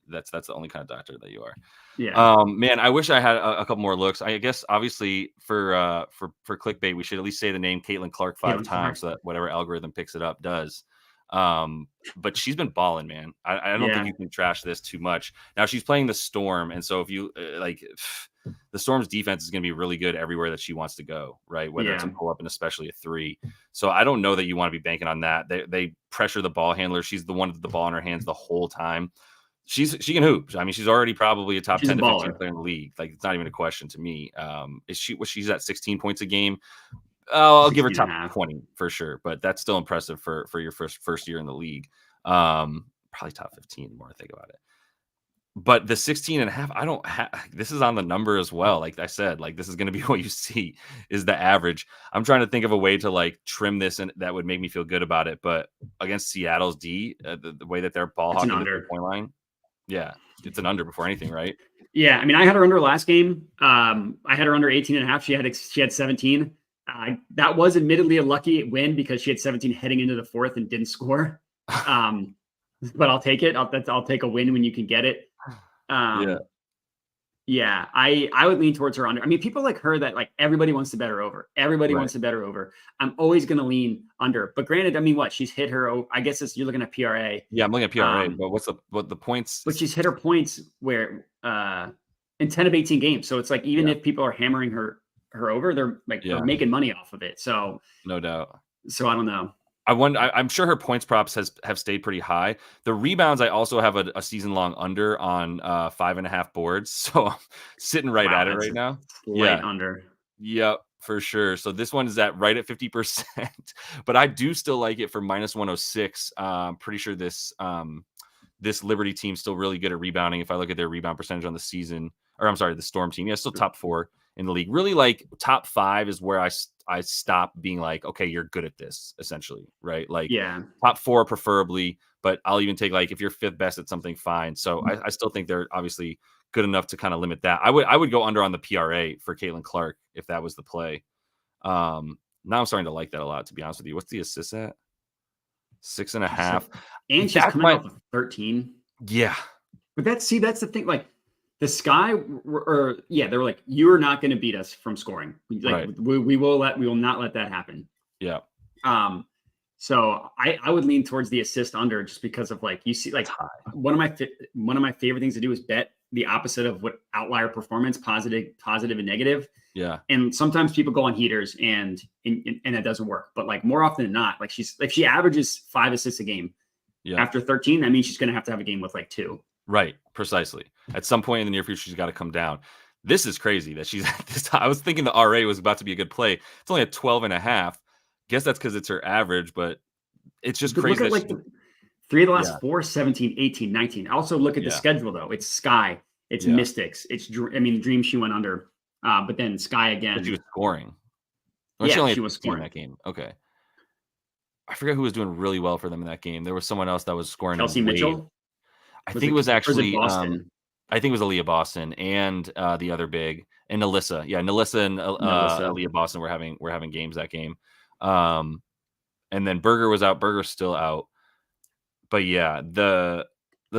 That's the only kind of doctor that you are. Yeah. Man, I wish I had a couple more looks. I guess obviously for clickbait, we should at least say the name Caitlin Clark 5 times so that whatever algorithm picks it up does. But she's been balling, man. I don't think you can trash this too much. Now she's playing the Storm, and so if you the Storm's defense is going to be really good everywhere that she wants to go, right? Whether it's a pull up and especially a 3. So I don't know that you want to be banking on that. They pressure the ball handler. She's the one with the ball in her hands the whole time. She can hoop. I mean, she's already probably a top 10 to 15 player in the league. Like it's not even a question to me. She's at 16 points a game. I'll give her top 20 for sure, but that's still impressive for your first year in the league. Probably top 15 the more I think about it. But the 16.5, I don't have. This is on the number as well. Like I said, like this is going to be what you see is the average. I'm trying to think of a way to like trim this and that would make me feel good about it. But against Seattle's D, the way that they're ball hawking the 3-point line, it's an under before anything, right? Yeah, I mean, I had her under last game. I had her under 18.5. She had 17. That was admittedly a lucky win because she had 17 heading into the 4th and didn't score. But I'll take it. I'll take a win when you can get it. I would lean towards her under. I mean, people like her that like everybody wants to bet her over. Everybody wants to bet her over. I'm always going to lean under. But granted, I mean, she's hit her. I guess you're looking at PRA. Yeah, I'm looking at PRA. But what the points? But she's hit her points where in 10 of 18 games. So it's like even if people are hammering her over, they're making money off of it. So no doubt. So I don't know. I'm sure her points props have stayed pretty high. The rebounds, I also have a season long under on 5.5 boards. So I'm sitting right at it right now. Under. Yep, for sure. So this one is right at 50%, but I do still like it for minus 106. Pretty sure this Liberty team's still really good at rebounding. If I look at their rebound percentage on the season, or I'm sorry, the Storm team, still top 4 in the league. Really, like top 5 is where I stop being like, okay, you're good at this, essentially, right? Like, top 4 preferably, but I'll even take like if you're 5th best at something, fine. So I still think they're obviously good enough to kind of limit that. I would go under on the PRA for Caitlin Clark if that was the play. Now I'm starting to like that a lot, to be honest with you. What's the assist at? 6.5. And she's coming off of 13. Yeah. But that's the thing. Like the Sky, they were like, you are not going to beat us from scoring. Like we will not let that happen. Yeah. So I would lean towards the assist under just because of like, you see, like one of my favorite things to do is bet the opposite of what outlier performance, positive and negative. Yeah. And sometimes people go on heaters and it doesn't work. But like more often than not, like she averages 5 assists a game. Yeah. After 13, that means she's going to have a game with like 2. Right. Precisely. At some point in the near future, she's got to come down. This is crazy that she's at this time. I was thinking the RA was about to be a good play. It's only at 12.5. Guess that's because it's her average, but it's just crazy. Look at like 3 of the last 4, 17, 18, 19. Also look at the schedule though. It's Sky, it's Mystics, it's Dream she went under, but then Sky again. But she was scoring. She was scoring that game. Okay. I forget who was doing really well for them in that game. There was someone else that was scoring. Kelsey Mitchell. I think it was actually Boston. I think it was Aaliyah Boston and the other big and Nalissa. Yeah, Nalissa and Aaliyah Boston were having games that game. And then Berger was out. Berger's still out. But yeah, the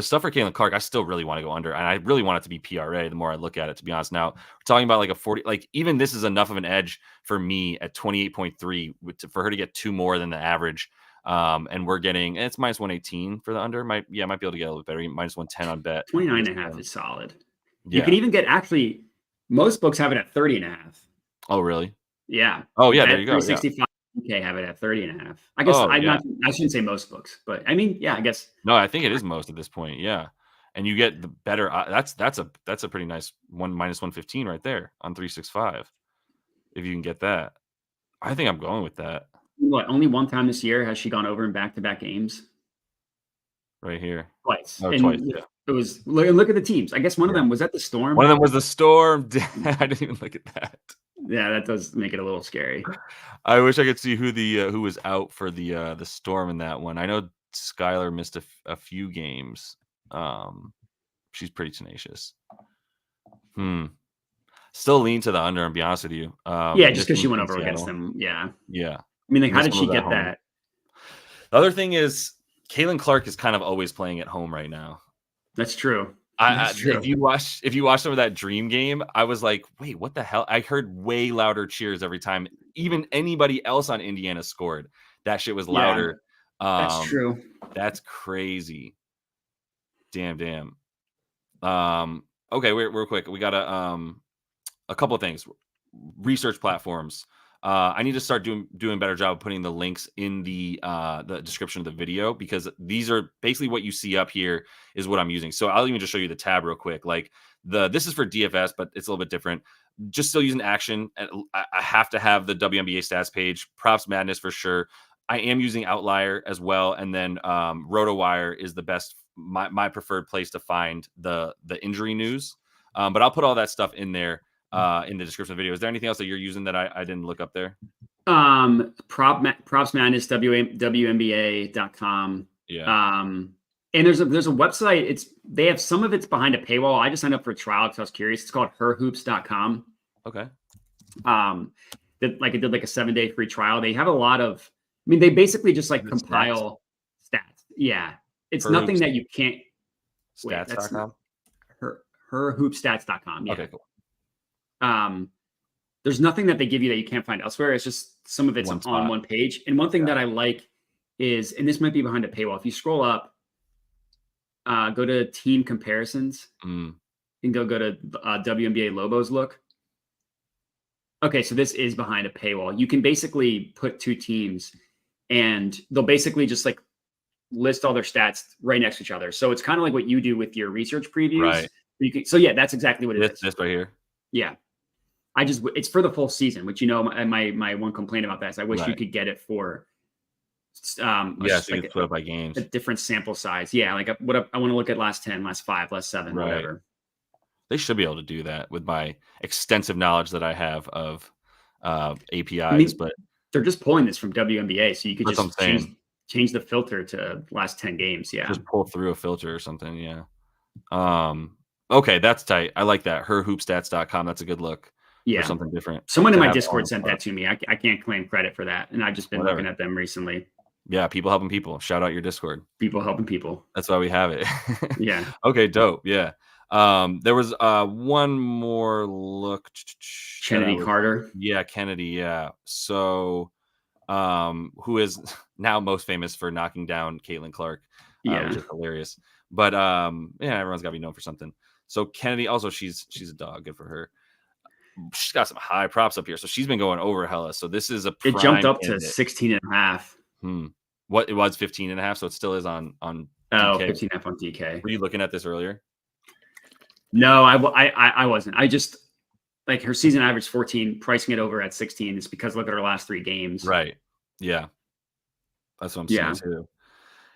stuff for Caitlin Clark, I still really want to go under, and I really want it to be PRA. The more I look at it, to be honest, now we're talking about like a 40. Like even this is enough of an edge for me at 28.3 for her to get 2 more than the average. And we're getting it's minus 118 for the under. Might be able to get a little better. Minus 110 on bet. 29.5 is solid. Yeah. You can even get most books have it at 30.5. Oh, really? Yeah. Oh, yeah. There you go. 65 UK have it at 30.5. I guess I shouldn't say most books, but I mean, yeah, I guess. No, I think it is most at this point. Yeah. And you get the better. That's a pretty nice minus 115 right there on 365. If you can get that, I think I'm going with that. What, only one time this year has she gone over in back-to-back games? Right here. Twice. Oh, twice, yeah. It was look at the teams. I guess one of them was that the Storm. One of them was the Storm. I didn't even look at that. Yeah, that does make it a little scary. I wish I could see who was out for the Storm in that one. I know Skylar missed a few games. She's pretty tenacious. Still lean to the under, and be honest with you. Just because she went over against them. Yeah. Yeah. I mean, like, how did she get that? The other thing is, Caitlin Clark is kind of always playing at home right now. That's true. If you watch some of that Dream game, I was like, wait, what the hell? I heard way louder cheers every time. Even anybody else on Indiana scored. That shit was louder. That's true. That's crazy. Damn. Okay, real quick. We got a couple of things. Research platforms. I need to start doing a better job of putting the links in the description of the video, because these are basically what you see up here is what I'm using. So I'll even just show you the tab real quick. Like this is for DFS, but it's a little bit different. Just still using action. I have to have the WNBA stats page. Props Madness for sure. I am using Outlier as well, and then RotoWire is the best, my preferred place to find the injury news. But I'll put all that stuff in there. In the description of the video. Is there anything else that you're using that I didn't look up there? Props Madness, WNBA.com. Yeah. And there's a website. They have some of it's behind a paywall. I just signed up for a trial because I was curious. It's called herhoops.com. Okay. It did like a 7-day free trial. They have a lot of, I mean, they basically just like compile stats. Yeah. It's nothing that you can't. Stats.com. Herhoopstats.com. Yeah. Okay, cool. There's nothing that they give you that you can't find elsewhere. It's just some of it's on one page. And one thing that I like is, and this might be behind a paywall, if you scroll up, go to team comparisons and go to WNBA Lobos look. Okay, so this is behind a paywall. You can basically put 2 teams and they'll basically just like list all their stats right next to each other. So it's kind of like what you do with your research previews. Right. That's exactly what it is. This right here. Yeah. It's for the full season, which, my one complaint about that is I wish you could get it for, so you can put it by games, a different sample size. Yeah. Like I want to look at last 10, last 5, last 7, whatever. They should be able to do that with my extensive knowledge that I have of APIs, but they're just pulling this from WNBA. So you could just change the filter to last 10 games. Yeah. Just pull through a filter or something. Yeah. Okay. That's tight. I like that. Herhoopstats.com. That's a good look. Yeah. For something different. Someone in my Discord sent that to me. I can't claim credit for that. And I've just been looking at them recently. Yeah, people helping people. Shout out your Discord. People helping people. That's why we have it. Yeah. Okay, dope. Yeah. There was one more look. Kennedy Carter. Yeah, Kennedy. Yeah. So, who is now most famous for knocking down Caitlin Clark, which is hilarious. But yeah, everyone's got to be known for something. So Kennedy, also she's a dog. Good for her. She's got some high props up here. So she's been going over hella. So this is it jumped up to 16.5. What it was 15.5. So it still is on DK. 15.5 on DK. Were you looking at this earlier? No, I wasn't. I just like her season average 14, pricing it over at 16 is because look at her last 3 games. Right. Yeah. That's what I'm saying too.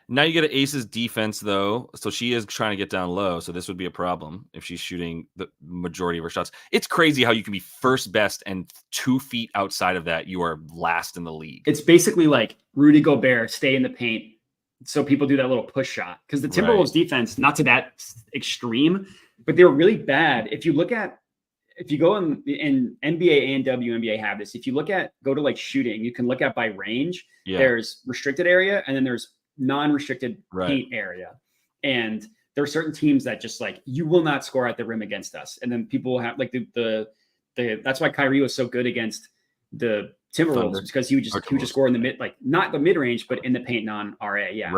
Now you get an Aces defense, though. So she is trying to get down low. So this would be a problem if she's shooting the majority of her shots. It's crazy how you can be first best and 2 feet outside of that, you are last in the league. It's basically like Rudy Gobert, stay in the paint. So people do that little push shot. Because the Timberwolves defense, not to that extreme, but they were really bad. If you go in NBA and WNBA have this, if you go to like shooting, you can look at by range. Yeah. There's restricted area and then there's non-restricted paint area. And there are certain teams that just like, you will not score at the rim against us. And then people have like that's why Kyrie was so good against the Timberwolves, because he would just score in the mid, like not the mid range, but in the paint non-RA. Yeah.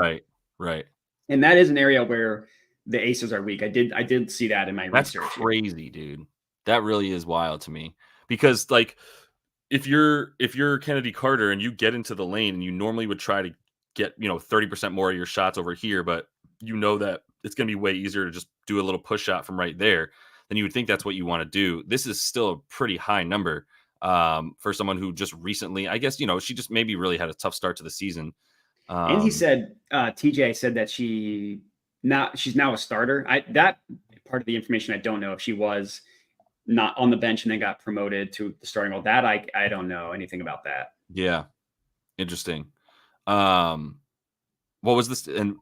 Right. And that is an area where the Aces are weak. I did see that in my research. That's crazy, dude. That really is wild to me, because like if you're Kennedy Carter and you get into the lane and you normally would try to get 30% more of your shots over here, but you know that it's going to be way easier to just do a little push shot from right there, then you would think that's what you want to do. This is still a pretty high number for someone who just recently, I guess, she just maybe really had a tough start to the season. And he said, TJ said that she's now a starter. That part of the information I don't know, if she was not on the bench and then got promoted to the starting role. That I don't know anything about that. Yeah. Interesting. What was this? And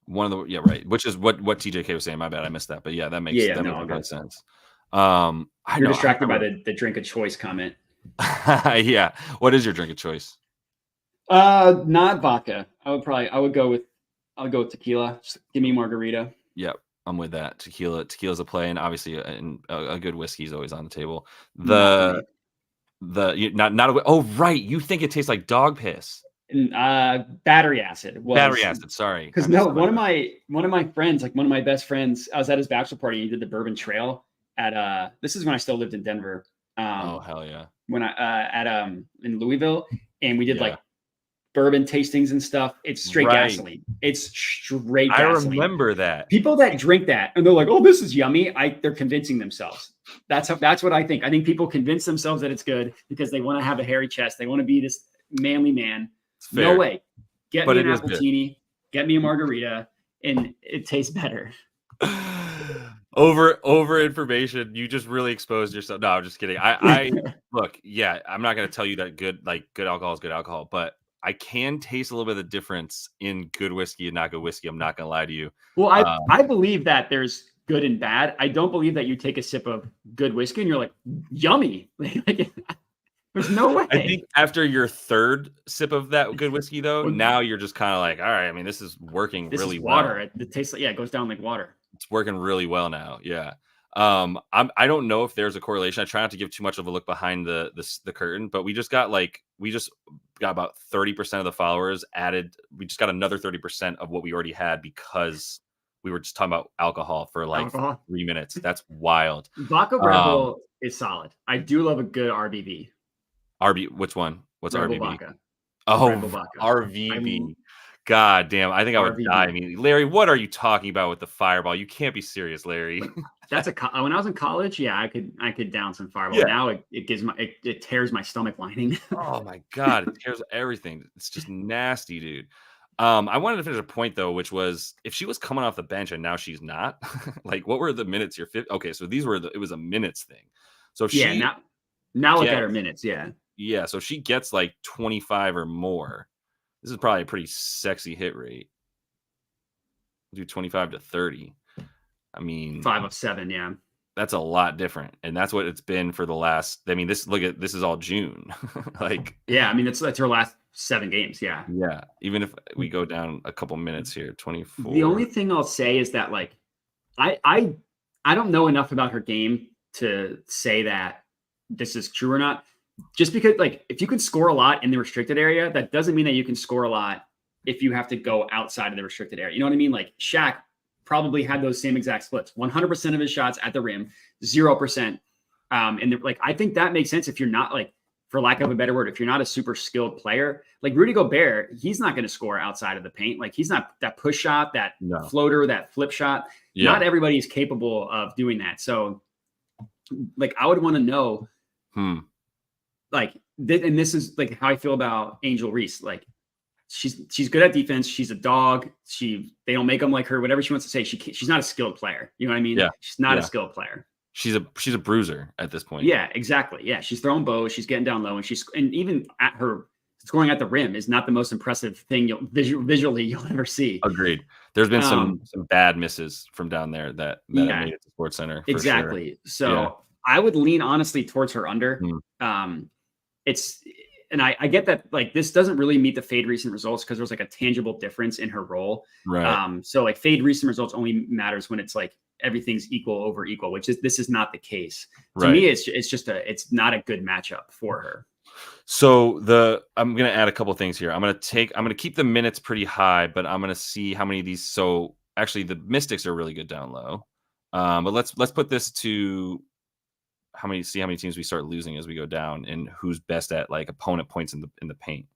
one of the right, which is what TJK was saying. My bad, I missed that. But yeah, that makes sense. You're distracted by the drink of choice comment. Yeah. What is your drink of choice? Not vodka. I would go with tequila. Just give me margarita. Yep. I'm with that. Tequila's a play, and obviously a good whiskey is always on the table. Oh right, you think it tastes like dog piss? Battery acid. Battery acid. Sorry, because one of my friends, like one of my best friends, I was at his bachelor party. He did the Bourbon Trail at this is when I still lived in Denver. Oh hell yeah! When I in Louisville, and we did like bourbon tastings and stuff. It's straight gasoline. It's straight gasoline. I remember that. People that drink that and they're like, "Oh, this is yummy." They're convincing themselves. That's what I think. I think people convince themselves that it's good because they want to have a hairy chest. They want to be this manly man. No way. Get me an appletini, get me a margarita, and it tastes better. Over information. You just really exposed yourself. No, I'm just kidding. I look, yeah, I'm not going to tell you that good alcohol is good alcohol, but I can taste a little bit of the difference in good whiskey and not good whiskey. I'm not going to lie to you. Well, I believe that there's good and bad. I don't believe that you take a sip of good whiskey and you're like, yummy. There's no way. I think after your third sip of that good whiskey, though, now you're just kind of like, all right, I mean, this is working really well. Water. It tastes like, it goes down like water. It's working really well now. Yeah. I don't know if there's a correlation. I try not to give too much of a look behind the curtain, but we just got about 30% of the followers added. We just got another 30% of what we already had because we were just talking about alcohol for 3 minutes. That's wild. Vodka Red Bull is solid. I do love a good RBV. Which one? What's Red RBV? Vodka. Oh, RVV. God damn. I think I would die. I mean, Larry, what are you talking about with the Fireball? You can't be serious, Larry. That's when I was in college. Yeah, I could down some Fireball. Yeah. Now it tears my stomach lining. Oh my God. It tears everything. It's just nasty, dude. I wanted to finish a point though, which was if she was coming off the bench and now she's not, like what were the minutes here? Okay. So it was a minutes thing. So now look at her minutes. Yeah. Yeah. So she gets like 25 or more. This is probably a pretty sexy hit rate. Do 25 to 30. I mean, 5 of 7. Yeah. That's a lot different. And that's what it's been for the last, this is all June. Yeah. I mean, that's her last 7 games. Yeah. Yeah. Even if we go down a couple minutes here, 24. The only thing I'll say is that like I don't know enough about her game to say that this is true or not. Just because like if you can score a lot in the restricted area, that doesn't mean that you can score a lot if you have to go outside of the restricted area. You know what I mean? Like Shaq probably had those same exact splits. 100% of his shots at the rim, 0%. And like I think that makes sense if you're not like, for lack of a better word, if you're not a super skilled player, like Rudy Gobert, he's not going to score outside of the paint. Like he's not that push shot, that floater, that flip shot. Yeah. Not everybody is capable of doing that. So like, I would want to know, like, and this is like how I feel about Angel Reese. Like she's good at defense. She's a dog. They don't make them like her, whatever she wants to say. She's not a skilled player. You know what I mean? Yeah. She's not a skilled player. She's a bruiser at this point. Yeah, exactly. Yeah, she's throwing bows. She's getting down low, and even at her scoring at the rim is not the most impressive thing visually you'll ever see. Agreed. There's been some bad misses from down there that made it to Sports Center. Exactly. Sure. So I would lean honestly towards her under. And I get that like this doesn't really meet the fade recent results because there's like a tangible difference in her role. Right. So like fade recent results only matters when it's like everything's equal over equal, this is not the case. To me, it's not a good matchup for her. So I'm going to add a couple things here. I'm going to keep the minutes pretty high, but I'm going to see how many of these. So actually the Mystics are really good down low. But let's put this to how many teams we start losing as we go down and who's best at like opponent points in the paint.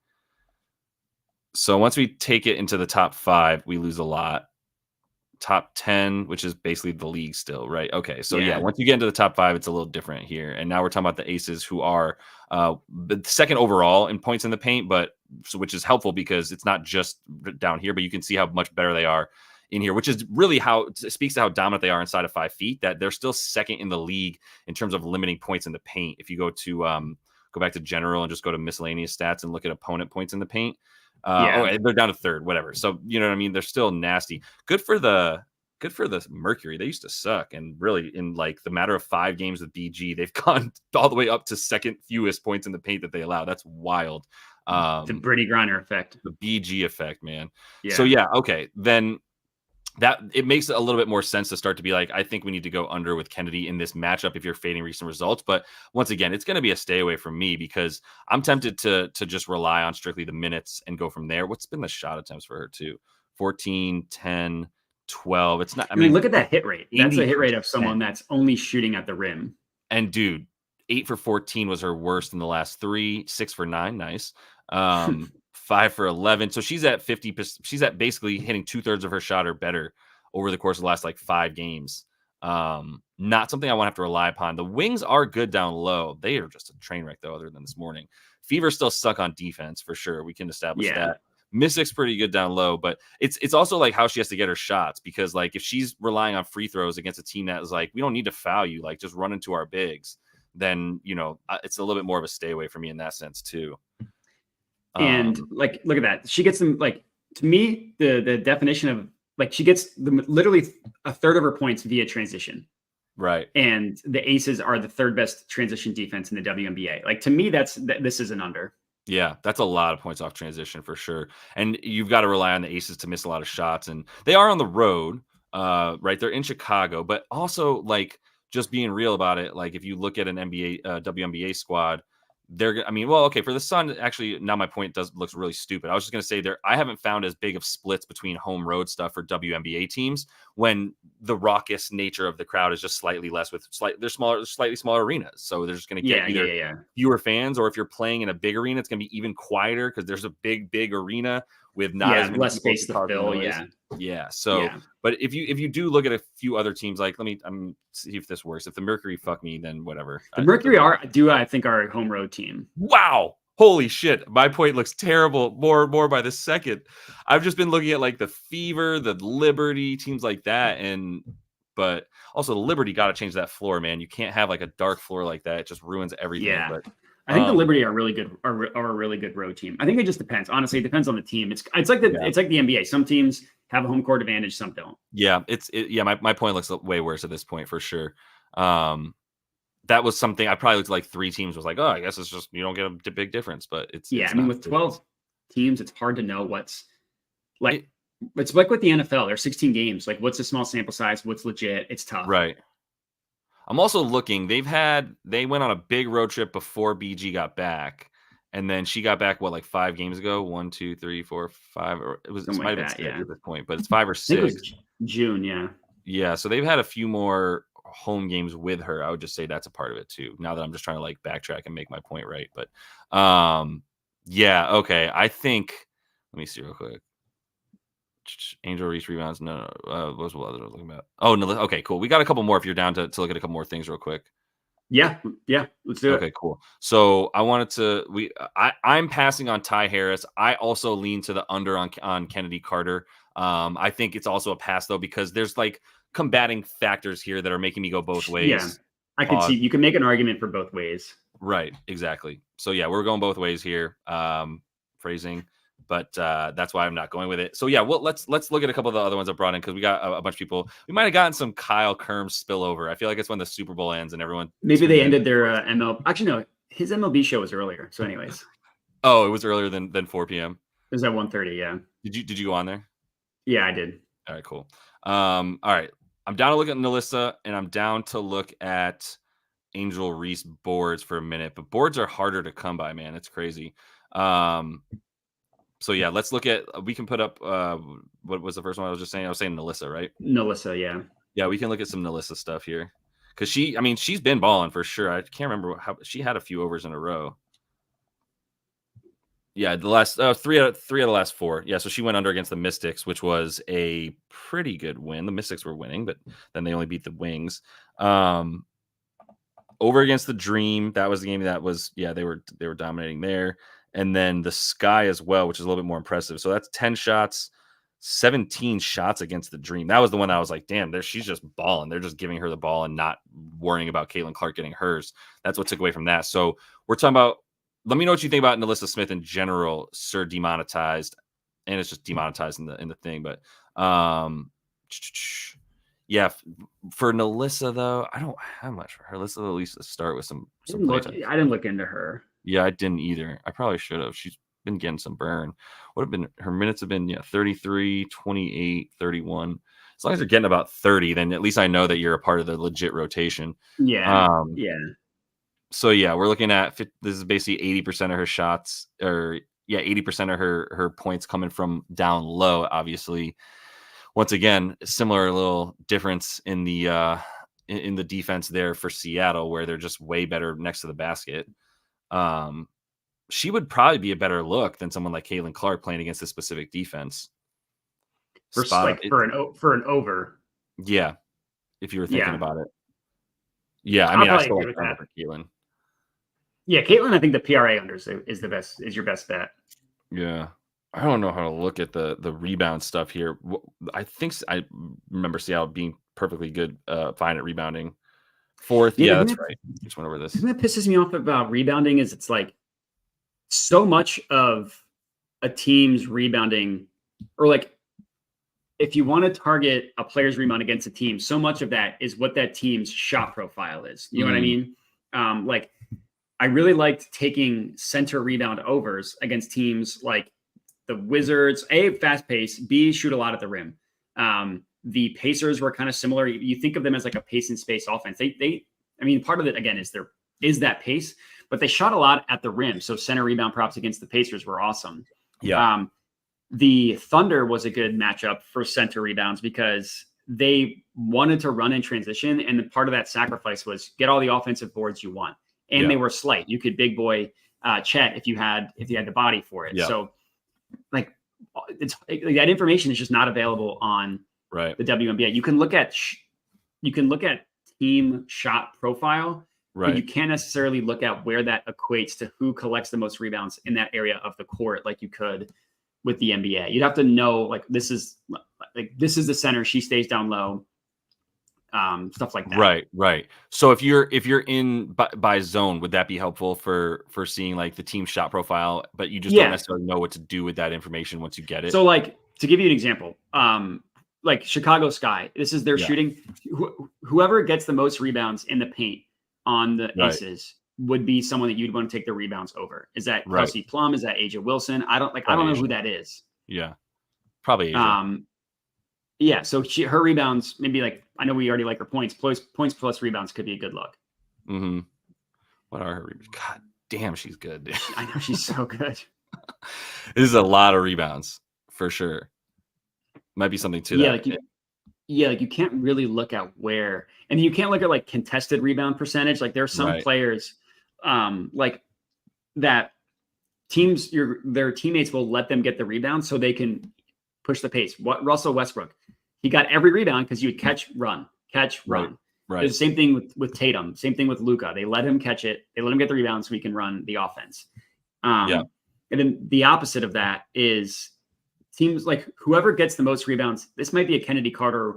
So once we take it into the top 5, we lose a lot. Top 10, which is basically the league still, right? Okay, so once you get into the top 5, it's a little different here. And now we're talking about the Aces, who are the second overall in points in the paint, which is helpful because it's not just down here, but you can see how much better they are in here, which is really how it speaks to how dominant they are inside of 5 feet. That they're still second in the league in terms of limiting points in the paint. If you go to go back to general and just go to miscellaneous stats and look at opponent points in the paint. They're down to 3rd, whatever. So you know what I mean? They're still nasty. Good for the Mercury. They used to suck, and really in like the matter of 5 games with BG, they've gone all the way up to second fewest points in the paint that they allow. That's wild. The Brittany Griner effect, the BG effect, man. Yeah. So okay, then that it makes a little bit more sense to start to be like, I think we need to go under with Kennedy in this matchup if you're fading recent results. But once again, it's going to be a stay away from me because I'm tempted to just rely on strictly the minutes and go from there. What's been the shot attempts for her too? 14, 10, 12. It's not, I mean, look at that hit rate. That's a hit rate of someone that's only shooting at the rim. And dude, 8 for 14 was her worst in the last 3, 6 for 9. Nice. 5 for 11. So she's at 50%. She's at basically hitting 2/3 of her shot or better over the course of the last like 5 games. Not something I want to have to rely upon. The Wings are good down low. They are just a train wreck though, other than this morning. Fever still suck on defense for sure. We can establish that. Mystic's pretty good down low, but it's also like how she has to get her shots because like if she's relying on free throws against a team that is like, we don't need to foul you, like just run into our bigs, then, you know, it's a little bit more of a stay away for me in that sense too. And like, look at that. She gets them like, to me, the definition of like, she gets literally 1/3 of her points via transition. Right. And the Aces are the 3rd best transition defense in the WNBA. Like to me, this is an under. Yeah, that's a lot of points off transition for sure. And you've got to rely on the Aces to miss a lot of shots. And they are on the road, right? They're in Chicago, but also like just being real about it. Like if you look at an WNBA squad, for the Sun, actually, now my point looks really stupid. I was just going to say I haven't found as big of splits between home road stuff for WNBA teams when the raucous nature of the crowd is just slightly less they're slightly smaller arenas. So they're just going to get fewer fans, or if you're playing in a big arena, it's going to be even quieter because there's a big arena with not as many less space to fill. Yeah. So, but if you do look at a few other teams, like I'm see if this works. If the Mercury fuck me, then whatever. The Mercury I think are a home road team. Wow. Holy shit. My point looks terrible more by the second. I've just been looking at like the Fever, the Liberty, teams like that. But also the Liberty got to change that floor, man. You can't have like a dark floor like that. It just ruins everything. Yeah. But I think the Liberty are really good, are a really good road team. I think it just depends. Honestly, it depends on the team. It's like the NBA. Some teams have a home court advantage, some don't. Yeah, my point looks way worse at this point for sure. That was something I probably looked at like 3 teams was like, oh, I guess it's just you don't get a big difference, but it's with 12 teams, it's hard to know what's like. It's like with the NFL. There's 16 games. Like, what's a small sample size? What's legit? It's tough. Right. I'm also looking. They went on a big road trip before BG got back, and then she got back like 5 games ago. 1, 2, 3, 4, 5. Or it might have been 6 at this point, but it's 5 or 6. I think it was June. Yeah. Yeah. So they've had a few more home games with her. I would just say that's a part of it too. Now that I'm just trying to like backtrack and make my point right, but yeah. Okay. I think. Let me see real quick. Angel Reese rebounds. No. What was what I was looking about? Oh, no. Okay, cool. We got a couple more if you're down to look at a couple more things real quick. Yeah. Let's do it. Okay, cool. So I wanted to. I'm passing on Ty Harris. I also lean to the under on Kennedy Carter. I think it's also a pass though because there's like combating factors here that are making me go both ways. Yeah, I can see you can make an argument for both ways. Right. Exactly. So yeah, we're going both ways here. Phrasing. But that's why I'm not going with it. So yeah, well, let's look at a couple of the other ones I brought in because we got a bunch of people. We might have gotten some Kyle Kerm spillover. I feel like it's when the Super Bowl ends and everyone. Maybe they ended their ML. Actually, no, his MLB show was earlier. So, anyways. Oh, it was earlier than 4 p.m. It was at 1:30. Yeah. Did you go on there? Yeah, I did. All right, cool. All right, I'm down to look at Nalissa and I'm down to look at Angel Reese boards for a minute, but boards are harder to come by, man. It's crazy. So yeah, let's look at. We can put up. What was the first one I was just saying? I was saying Nalissa, right? Nalissa, yeah. Yeah, we can look at some Nalissa stuff here because she's been balling for sure. I can't remember how she had a few overs in a row. Yeah, the last 3 out of the last 4. Yeah, so she went under against the Mystics, which was a pretty good win. The Mystics were winning, but then they only beat the Wings. Over against the Dream, that was the game that was they were dominating there. And then the Sky as well, which is a little bit more impressive. So that's 10 shots, 17 shots against the Dream. That was the one I was like, damn, she's just balling. They're just giving her the ball and not worrying about Caitlin Clark getting hers. That's what took away from that. So we're talking about, let me know what you think about Nalissa Smith in general, Sir Demonetized. And it's just demonetized in the thing. But yeah, for Nalissa, though, I don't have much for her. Let's at least start with some I didn't look into her. Yeah, I didn't either. I probably should have. She's been getting some burn. Her minutes have been 33, 28, 31. As long as you're getting about 30, then at least I know that you're a part of the legit rotation. Yeah. So yeah, we're looking at this is basically 80% of her shots, or 80% of her points coming from down low. Obviously, once again, similar little difference in the defense there for Seattle, where they're just way better next to the basket. She would probably be a better look than someone like Caitlin Clark playing against this specific defense. For an over. Yeah, if you were thinking about it. Yeah, I mean, I still like that for Caitlin. Yeah, Caitlin, I think the PRA under is your best bet. Yeah. I don't know how to look at the rebound stuff here. I think I remember Seattle being perfectly good, fine at rebounding. 4th, yeah, that's right. Just went over this. The thing that pisses me off about rebounding is it's like so much of a team's rebounding, or like if you want to target a player's rebound against a team, so much of that is what that team's shot profile is. You know what I mean? Like I really liked taking center rebound overs against teams like the Wizards. A, fast pace. B, shoot a lot at the rim. The Pacers were kind of similar. You think of them as like a pace and space offense. I mean, part of it again is that pace, but they shot a lot at the rim. So center rebound props against the Pacers were awesome. Yeah. The Thunder was a good matchup for center rebounds because they wanted to run in transition, and the part of that sacrifice was get all the offensive boards you want, and they were slight. You could big boy Chet if you had the body for it. Yeah. So like that information is just not available on the WNBA. You can look at team shot profile, but you can't necessarily look at where that equates to who collects the most rebounds in that area of the court, like you could with the NBA. You'd have to know like this is the center. She stays down low. Stuff like that. Right. So if you're in by zone, would that be helpful for seeing like the team shot profile, but you just don't necessarily know what to do with that information once you get it? So like to give you an example, like Chicago Sky, this is their shooting. Whoever gets the most rebounds in the paint on the Aces would be someone that you'd want to take the rebounds over. Is that Kelsey Plum? Is that Asia Wilson? I don't know who that is. Yeah. Probably Asia. Yeah. So her rebounds, maybe like, I know we already like her points plus rebounds could be a good look. Mm-hmm. What are her rebounds? God damn, she's good. Dude. I know she's so good. This is a lot of rebounds for sure. Might be something to that. Like you can't really look at where, and you can't look at like contested rebound percentage. Like there are some players like that their teammates will let them get the rebound so they can push the pace. Russell Westbrook, he got every rebound because you would catch, run. Right. The same thing with Tatum. Same thing with Luka. They let him catch it. They let him get the rebound so he can run the offense. And then the opposite of that is teams like whoever gets the most rebounds. This might be a Kennedy Carter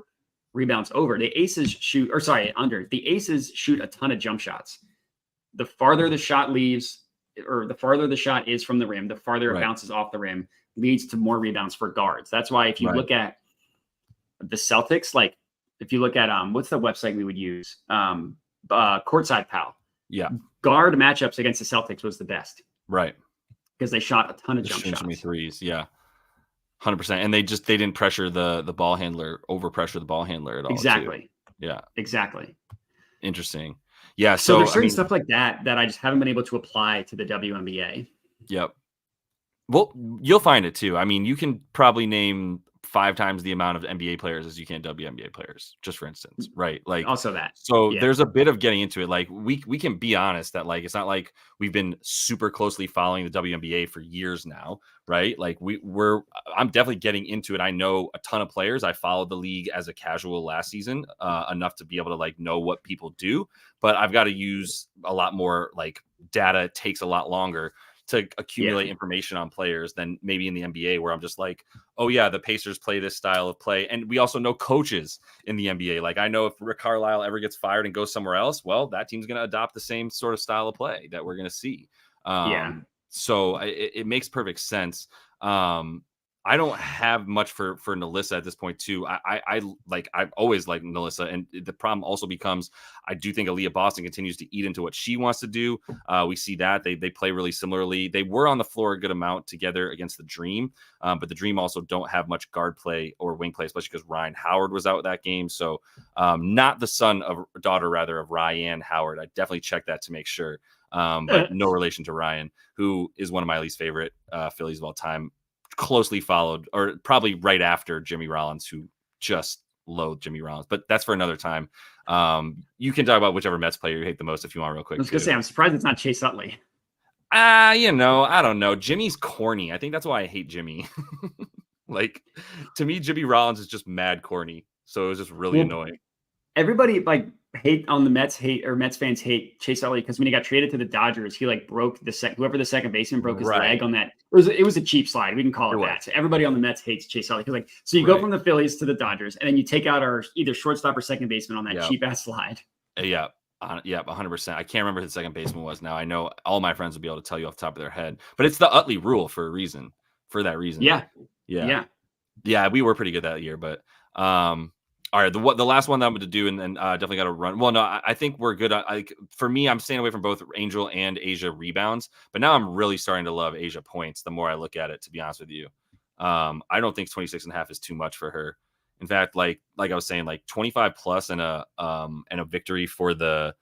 rebounds over. The Aces shoot, or sorry, under. The Aces shoot a ton of jump shots. The farther the shot leaves, or the farther the shot is from the rim, the farther it bounces off the rim, leads to more rebounds for guards. That's why if you look at the Celtics, like if you look at what's the website we would use? Courtside Pal. Yeah. Guard matchups against the Celtics was the best. Right. Because they shot a ton of jump shots. Threes, yeah. 100%. And they didn't pressure the ball handler, overpressure the ball handler at all. Exactly. Too. Yeah. Exactly. Interesting. Yeah. So there's certain stuff like that I just haven't been able to apply to the WNBA. Yep. Well, you'll find it too. I mean, you can probably name 5 times the amount of NBA players as you can WNBA players, just for instance, right? Like also that. So there's a bit of getting into it. Like we can be honest that like it's not like we've been super closely following the WNBA for years now, right? Like I'm definitely getting into it. I know a ton of players. I followed the league as a casual last season, enough to be able to like know what people do, but I've got to use a lot more like data. It takes a lot longer to accumulate information on players than maybe in the NBA, where I'm just like, oh yeah, the Pacers play this style of play. And we also know coaches in the NBA. Like I know if Rick Carlisle ever gets fired and goes somewhere else, well, that team's going to adopt the same sort of style of play that we're going to see. So it makes perfect sense. I don't have much for Nalissa at this point too. I've always liked Nalissa, and the problem also becomes I do think Aaliyah Boston continues to eat into what she wants to do. We see that they play really similarly. They were on the floor a good amount together against the Dream, but the Dream also don't have much guard play or wing play, especially because Ryan Howard was out that game. So not the daughter of Ryan Howard. I definitely checked that to make sure, but no relation to Ryan, who is one of my least favorite Phillies of all time. Closely followed, or probably right after Jimmy Rollins, who just loathed Jimmy Rollins. But that's for another time. You can talk about whichever Mets player you hate the most if you want, real quick. I was going to say, I'm surprised it's not Chase Utley. I don't know. Jimmy's corny. I think that's why I hate Jimmy. Like, to me, Jimmy Rollins is just mad corny. So it was just really annoying. Everybody Mets fans hate Chase Utley because when he got traded to the Dodgers, he like broke whoever the second baseman broke his leg on that. It was a cheap slide. We can call it that. So everybody on the Mets hates Chase Utley because you go from the Phillies to the Dodgers and then you take out our either shortstop or second baseman on that cheap ass slide. Yeah. 100%. I can't remember who the second baseman was now. I know all my friends will be able to tell you off the top of their head, but it's the Utley rule for that reason. Yeah. We were pretty good that year, but all right, the last one that I'm going to do, and then definitely got to run. Well, no, I think we're good. For me, I'm staying away from both Angel and Asia rebounds, but now I'm really starting to love Asia points the more I look at it, to be honest with you. I don't think 26.5 is too much for her. In fact, like I was saying, like 25 plus and a victory for the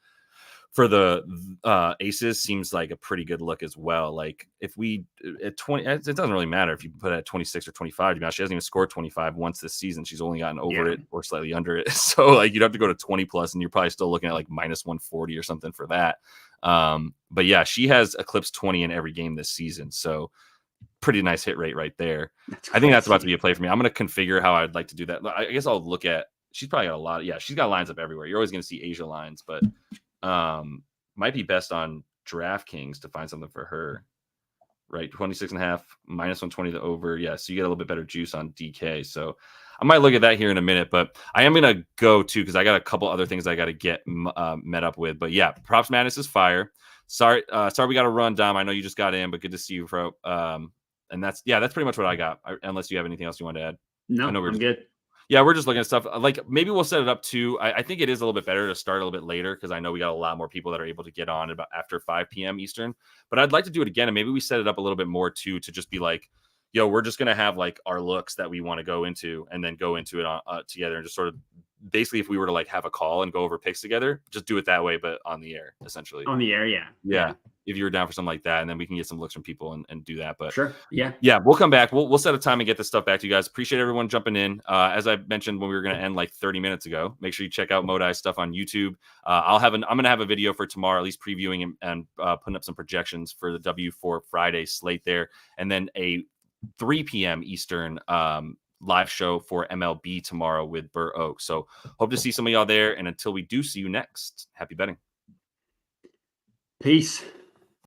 Aces seems like a pretty good look as well. Like if we at 20, it doesn't really matter if you put it at 26 or 25. She hasn't even scored 25 once this season. She's only gotten over it or slightly under it. So like you'd have to go to 20 plus, and you're probably still looking at like minus 140 or something for that. But yeah, she has eclipsed 20 in every game this season. So pretty nice hit rate right there. I think that's about to be a play for me. I'm going to configure how I'd like to do that. I guess I'll look at. She's probably got a lot. She's got lines up everywhere. You're always going to see Asia lines, but. Might be best on DraftKings to find something for her, right? 26.5 minus 120 the over. Yeah, so you get a little bit better juice on DK. So I might look at that here in a minute, but I am going to go too because I got a couple other things I got to get met up with. But yeah, Props Madness is fire. Sorry, we got to run, Dom. I know you just got in, but good to see you, bro. And that's pretty much what I got. Unless you have anything else you want to add. No, I'm good. Yeah, we're just looking at stuff. Like maybe we'll set it up too. I think it is a little bit better to start a little bit later because I know we got a lot more people that are able to get on about after 5 p.m. Eastern. But I'd like to do it again, and maybe we set it up a little bit more too to just be like, yo, we're just gonna have like our looks that we want to go into, and then go into it together, and just sort of basically if we were to like have a call and go over picks together, just do it that way, but on the air essentially. On the air, yeah. Yeah. If you were down for something like that, and then we can get some looks from people and do that. But sure. Yeah. We'll come back. We'll set a time and get this stuff back to you guys. Appreciate everyone jumping in. As I mentioned when we were going to end like 30 minutes ago, make sure you check out Modai's stuff on YouTube. I'm going to have a video for tomorrow, at least previewing and putting up some projections for the W4 Friday slate there. And then a 3 p.m. Eastern live show for MLB tomorrow with Burr Oak. So hope to see some of y'all there. And until we do see you next, happy betting. Peace.